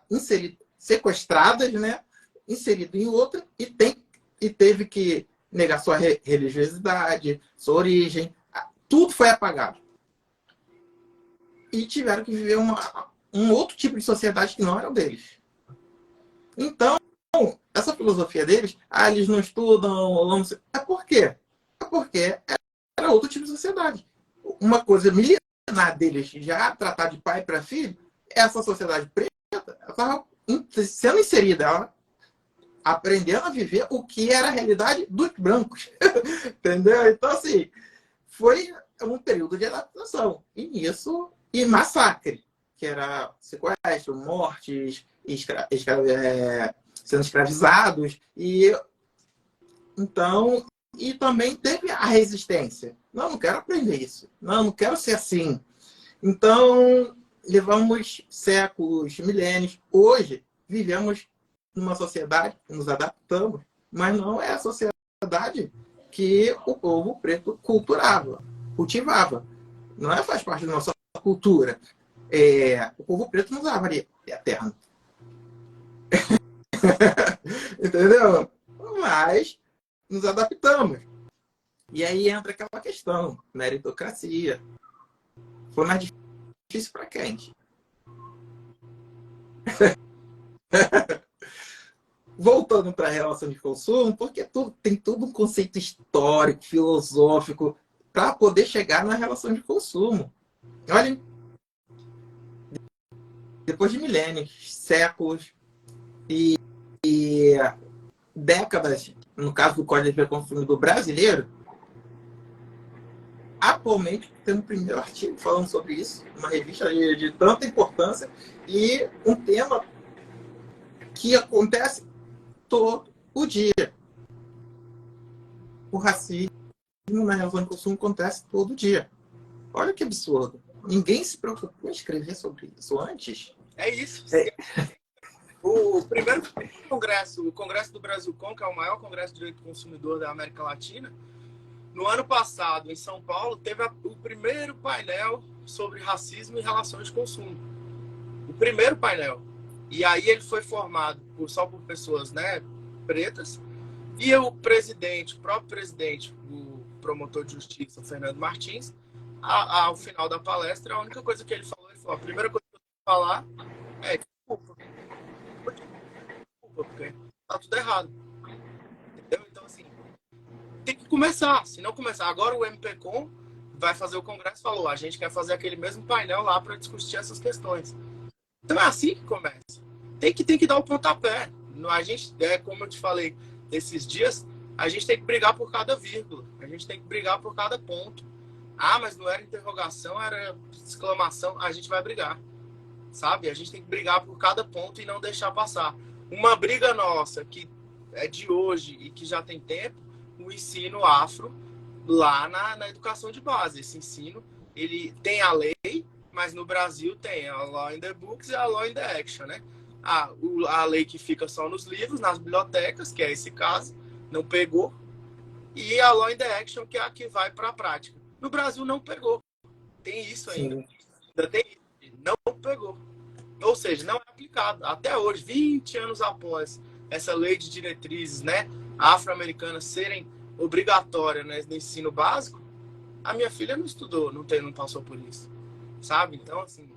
sequestradas, né? Inserido em outra e teve que negar sua religiosidade, sua origem. Tudo foi apagado. E tiveram que viver um outro tipo de sociedade que não era o deles. Então, essa filosofia deles, eles não estudam, não sei, por quê? É porque era outro tipo de sociedade. Uma coisa milenar deles, já tratar de pai para filho, essa sociedade preta estava sendo inserida, ela aprendendo a viver o que era a realidade dos brancos. Entendeu? Então, assim, foi um período de adaptação. E massacre, que era sequestro, mortes, sendo escravizados. Então, e também teve a resistência. Não quero aprender isso. Não quero ser assim. Então, levamos séculos, milênios. Hoje, vivemos numa sociedade, nos adaptamos, mas não é a sociedade que o povo preto cultivava. Não faz parte da nossa cultura. O povo preto não usava a terra. Entendeu? Mas nos adaptamos. E aí entra aquela questão, meritocracia. Foi mais difícil para quem? Voltando para a relação de consumo, porque tem todo um conceito histórico, filosófico, para poder chegar na relação de consumo. Olha, depois de milênios, séculos e décadas, no caso do Código de Defesa do Consumidor brasileiro, atualmente tem um primeiro artigo falando sobre isso, uma revista de tanta importância e um tema que acontece todo o dia. o racismo na relação de consumo acontece todo dia. Olha que absurdo. Ninguém se preocupou em escrever sobre isso antes. É isso. É. O primeiro congresso, o Congresso do Brasilcom, que é o maior congresso de direito do consumidor da América Latina, no ano passado, em São Paulo, teve o primeiro painel sobre racismo e relações de consumo. O primeiro painel. E aí ele foi formado só por pessoas, né, pretas. E o próprio presidente, o promotor de justiça, o Fernando Martins, ao final da palestra, a única coisa que ele falou, a primeira coisa que eu tenho que falar é desculpa, porque tá tudo errado. Entendeu? Então, assim, tem que começar. Se não começar, agora o MPCom vai fazer o congresso e falou, a gente quer fazer aquele mesmo painel lá para discutir essas questões. Então é assim que começa. Tem que dar o pontapé. A gente, como eu te falei esses dias, a gente tem que brigar por cada vírgula. A gente tem que brigar por cada ponto. Ah, mas não era interrogação, era exclamação. A gente vai brigar, sabe? A gente tem que brigar por cada ponto e não deixar passar. Uma briga nossa, que é de hoje e que já tem tempo, o ensino afro lá na educação de base. Esse ensino, ele tem a lei, mas no Brasil tem a Law in the Books e a Law in the Action, né? A lei que fica só nos livros, nas bibliotecas, que é esse caso, não pegou. E a Law in the Action, que é a que vai para a prática. No Brasil não pegou. Tem isso ainda. Sim. Ainda tem isso. Não pegou. Ou seja, não é aplicado. Até hoje, 20 anos após essa lei de diretrizes, né, afro-americanas serem obrigatórias, né, no ensino básico, a minha filha não estudou, não passou por isso. Sabe? Então, assim,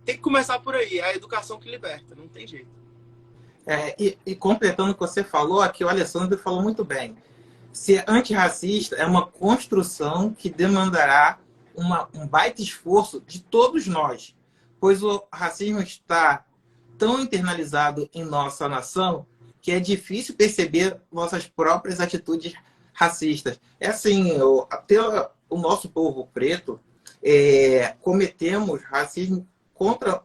tem que começar por aí. É a educação que liberta. Não tem jeito. E completando o que você falou, aqui o Alessandro falou muito bem. Ser antirracista é uma construção que demandará um baita esforço de todos nós, pois o racismo está tão internalizado em nossa nação que é difícil perceber nossas próprias atitudes racistas. É assim, até o nosso povo preto cometemos racismo contra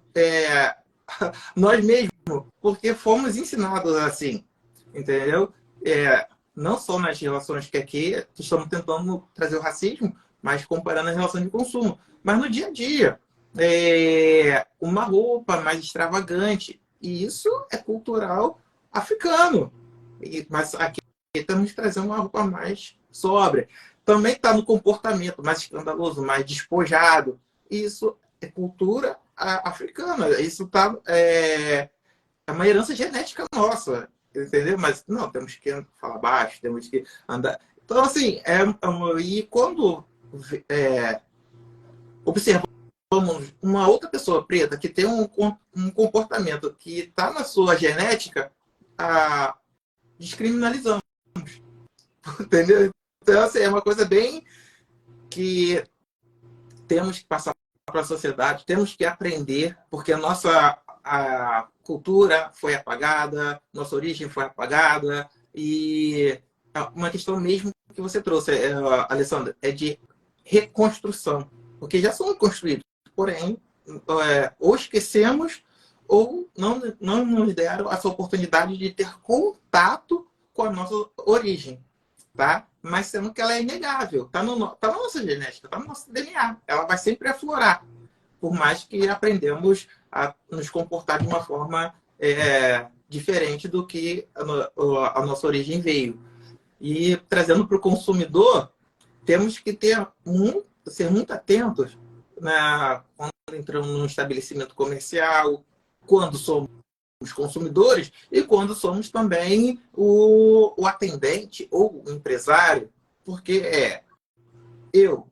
nós mesmos, porque fomos ensinados assim, entendeu? Não só nas relações que aqui estamos tentando trazer o racismo, mas comparando as relações de consumo. Mas no dia a dia, uma roupa mais extravagante, e isso é cultural africano. Mas aqui estamos trazendo uma roupa mais sóbria. Também está no comportamento mais escandaloso, mais despojado. Isso é cultura africana. Isso é uma herança genética nossa. Entendeu? Mas não, temos que falar baixo, temos que andar. Então, assim, e quando observamos uma outra pessoa preta que tem um comportamento que está na sua genética, descriminalizamos. Entendeu? Então, assim, é uma coisa bem que temos que passar para a sociedade, temos que aprender, porque a cultura foi apagada, nossa origem foi apagada, e uma questão mesmo que você trouxe, Alessandra, é de reconstrução, porque já somos construídos, porém, ou esquecemos ou não nos deram essa oportunidade de ter contato com a nossa origem, tá? Mas sendo que ela é inegável, tá na nossa genética, tá no nosso DNA, ela vai sempre aflorar, por mais que aprendemos a nos comportar de uma forma diferente do que a nossa origem veio. E trazendo para o consumidor, temos que ser muito atentos quando entramos num estabelecimento comercial, quando somos consumidores e quando somos também o atendente ou o empresário, porque eu,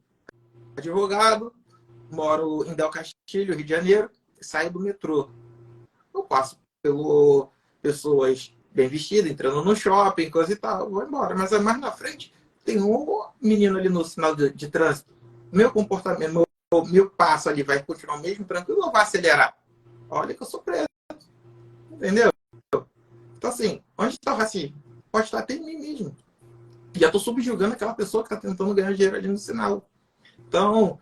advogado, moro em Del Castilho, Rio de Janeiro, saio do metrô. Eu passo pelo pessoas bem vestidas, entrando no shopping, coisa e tal, vou embora. Mas mais na frente tem um menino ali no sinal de trânsito. Meu comportamento, meu passo ali vai continuar mesmo tranquilo ou vai acelerar? Olha que eu sou preso. Entendeu? Então, assim, onde está o racismo? Pode estar até em mim mesmo. Já estou subjugando aquela pessoa que está tentando ganhar dinheiro ali no sinal. Então,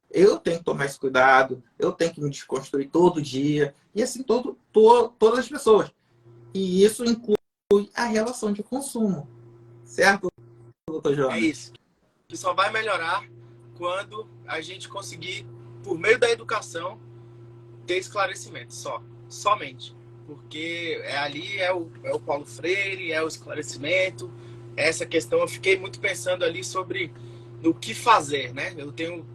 eu tenho que tomar esse cuidado, eu tenho que me desconstruir todo dia, e assim todas as pessoas. E isso inclui a relação de consumo, certo? Doutor Jonas? É isso. Que só vai melhorar quando a gente conseguir, por meio da educação, ter esclarecimento. Somente. Porque ali é o Paulo Freire, é o esclarecimento. Essa questão, eu fiquei muito pensando ali sobre o que fazer, né? Eu tenho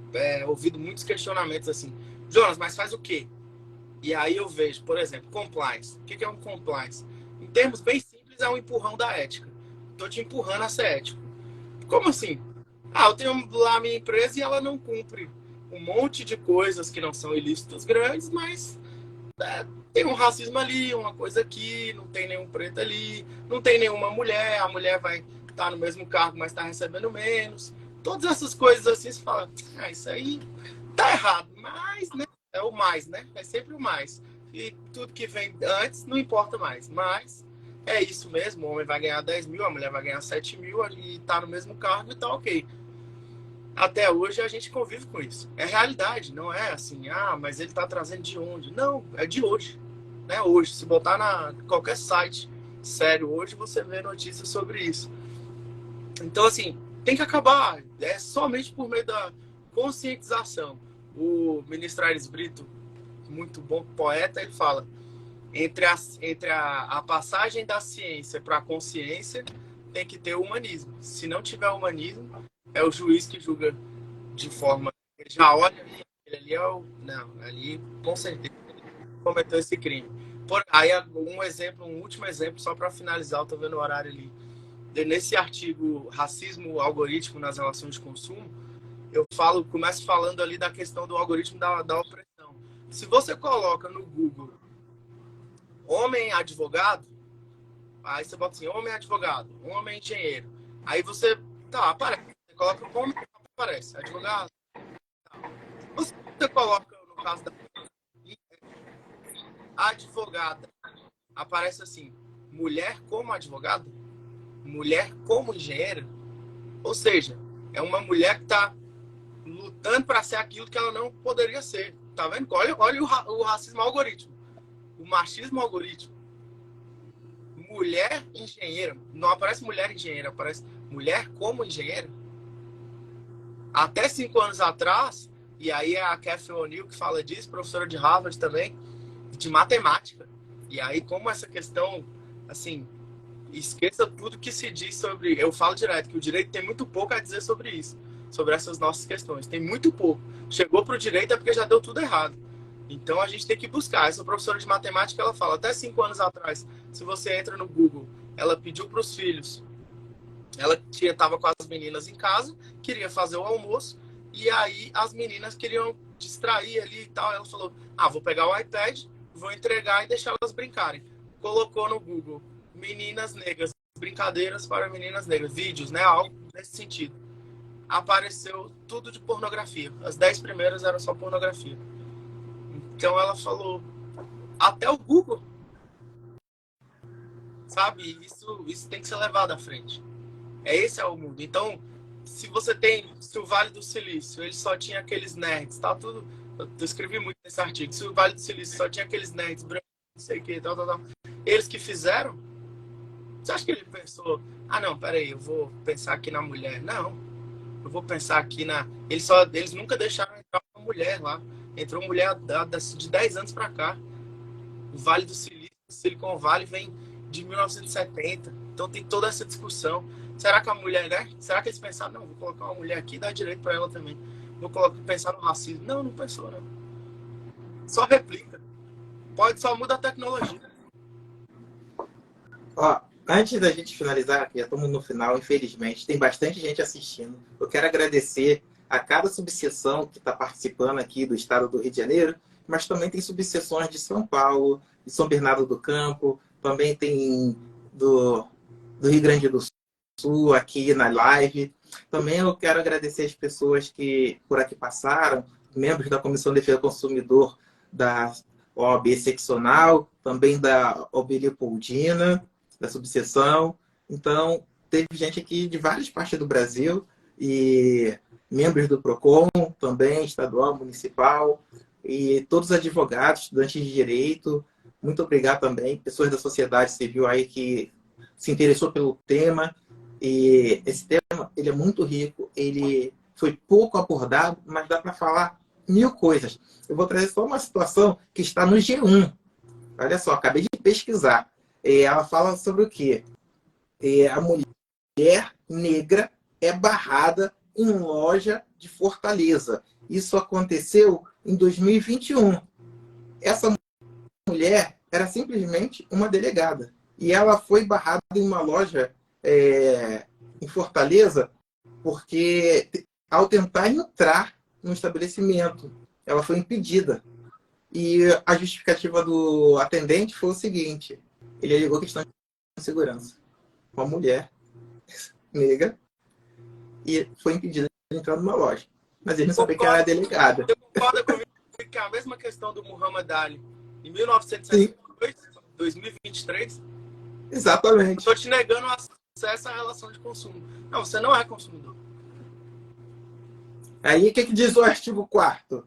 ouvido muitos questionamentos assim. Jonas, mas faz o quê? E aí eu vejo, por exemplo, compliance. O que é um compliance? Em termos bem simples, é um empurrão da ética. Estou te empurrando a ser ético. Como assim? Eu tenho lá a minha empresa e ela não cumpre um monte de coisas que não são ilícitos grandes, mas tem um racismo ali, uma coisa aqui, não tem nenhum preto ali, não tem nenhuma mulher, a mulher vai estar no mesmo cargo, mas está recebendo menos. Todas essas coisas assim, você fala, isso aí tá errado, mas, né? É o mais, né? É sempre o mais. E tudo que vem antes não importa mais, mas é isso mesmo, o homem vai ganhar 10 mil, a mulher vai ganhar 7 mil e tá no mesmo cargo e tá ok. Até hoje a gente convive com isso. É realidade, não é assim, mas ele tá trazendo de onde? Não, é de hoje. Né? Hoje, se botar na qualquer site sério hoje, você vê notícias sobre isso. Então, assim, tem que acabar. É somente por meio da conscientização. O ministro Aires Brito, muito bom poeta, ele fala entre a passagem da ciência para a consciência tem que ter o humanismo. Se não tiver humanismo, é o juiz que julga de forma... Ele já olha ali, ele ali é o... Não, ali com certeza ele cometeu esse crime. Aí um último exemplo, só para finalizar, eu estou vendo o horário ali. Nesse artigo Racismo Algoritmo nas Relações de Consumo, eu começo falando ali da questão do algoritmo da opressão. Se você coloca no Google homem advogado, aí você bota assim, homem advogado, homem engenheiro. Aí você, aparece. Você coloca o homem, aparece, advogado. Você coloca, no caso da advogada, aparece assim, mulher como advogado, mulher como engenheira. Ou seja, é uma mulher que está lutando para ser aquilo que ela não poderia ser. Tá vendo? Olha o racismo algoritmo. O machismo algoritmo. Mulher engenheira. Não aparece mulher engenheira, aparece mulher como engenheira. Até 5 anos atrás, e aí é a Catherine O'Neill que fala disso, professora de Harvard também, de matemática. E aí, como essa questão, assim, esqueça tudo que se diz sobre... Eu falo direto que o direito tem muito pouco a dizer sobre isso, sobre essas nossas questões. Tem muito pouco. Chegou para o direito é porque já deu tudo errado. Então, a gente tem que buscar. Essa professora de matemática, ela fala, até 5 anos atrás, se você entra no Google, ela pediu para os filhos, ela estava com as meninas em casa, queria fazer o almoço, e aí as meninas queriam distrair ali e tal. Ela falou, vou pegar o iPad, vou entregar e deixar elas brincarem. Colocou no Google, meninas negras, brincadeiras para meninas negras, vídeos, né? Algo nesse sentido. Apareceu tudo de pornografia. As 10 primeiras eram só pornografia. Então ela falou, até o Google, sabe? Isso tem que ser levado à frente. Esse é o mundo. Então, se o Vale do Silício, ele só tinha aqueles nerds, tá tudo... Eu escrevi muito nesse artigo. Se o Vale do Silício só tinha aqueles nerds brancos, não sei o que, tal. Eles que fizeram, você acha que ele pensou, não, peraí, eu vou pensar aqui na mulher? Não. Eu vou pensar aqui na... Eles nunca deixaram entrar uma mulher lá. Entrou mulher de 10 anos pra cá. O Vale do Silício, o Silicon Valley vem de 1970. Então tem toda essa discussão. Será que a mulher, né? Será que eles pensaram, não, vou colocar uma mulher aqui e dar direito para ela também. Pensar no racismo. Não pensou, não. Só replica. Só muda a tecnologia. Antes da gente finalizar, já estamos no final, infelizmente, tem bastante gente assistindo. Eu quero agradecer a cada subseção que está participando aqui do estado do Rio de Janeiro, mas também tem subseções de São Paulo, de São Bernardo do Campo, também tem do Rio Grande do Sul, aqui na live. Também eu quero agradecer as pessoas que por aqui passaram, membros da Comissão de Defesa do Consumidor da OAB seccional, também da OAB Leopoldina, da subseção. Então, teve gente aqui de várias partes do Brasil e membros do PROCON também, estadual, municipal, e todos os advogados, estudantes de direito. Muito obrigado também, pessoas da sociedade civil aí que se interessou pelo tema. E esse tema ele é muito rico, ele foi pouco abordado, mas dá para falar mil coisas. Eu vou trazer só uma situação que está no G1. Olha só, acabei de pesquisar. Ela fala sobre o quê? A mulher negra é barrada em loja de Fortaleza. Isso aconteceu em 2021. Essa mulher era simplesmente uma delegada. E ela foi barrada em uma loja em Fortaleza porque, ao tentar entrar no estabelecimento, ela foi impedida. E a justificativa do atendente foi o seguinte: ele alegou questão de segurança. Uma mulher negra e foi impedida de entrar numa loja. Mas ele não sabia que era delegada. Você concorda comigo que é a mesma questão do Muhammad Ali em Sim, 1962, 2023? exatamente. Estou te negando acesso à relação de consumo. Não, você não é consumidor. Aí, o que diz o artigo 4º?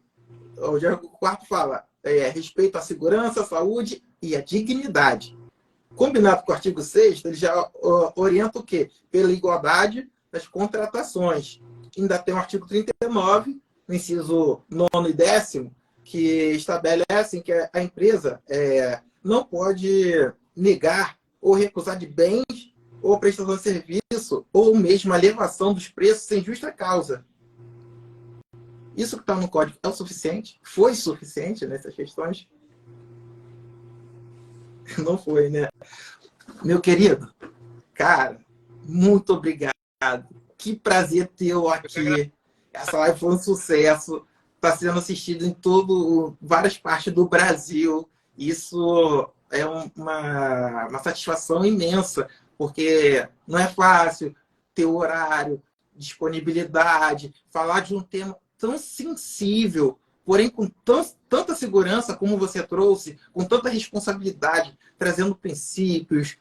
O artigo 4º fala respeito à segurança, à saúde e à dignidade. Combinado com o artigo 6º, ele já orienta o quê? Pela igualdade das contratações. Ainda tem o artigo 39, no inciso 9º e 10º, que estabelecem que a empresa não pode negar ou recusar de bens ou prestação de serviço ou mesmo a elevação dos preços sem justa causa. Isso que está no código é o suficiente? Foi suficiente nessas questões? Não foi, né? Meu querido, cara, muito obrigado. Que prazer tê-lo aqui. Essa live foi um sucesso. Está sendo assistido em várias partes do Brasil. Isso é uma satisfação imensa, porque não é fácil ter horário, disponibilidade, falar de um tema tão sensível, porém com tanta segurança como você trouxe, com tanta responsabilidade, trazendo princípios,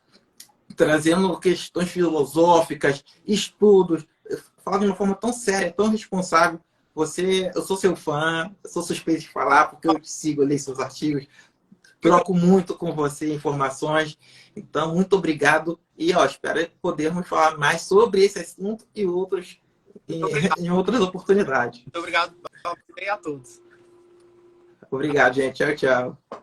trazendo questões filosóficas, estudos, falar de uma forma tão séria, tão responsável. Eu sou seu fã, eu sou suspeito de falar, porque eu te sigo, eu leio seus artigos, troco muito com você informações. Então, muito obrigado. E espero podermos falar mais sobre esse assunto e outros em outras oportunidades. Muito obrigado a todos. Obrigado, gente. Tchau, tchau.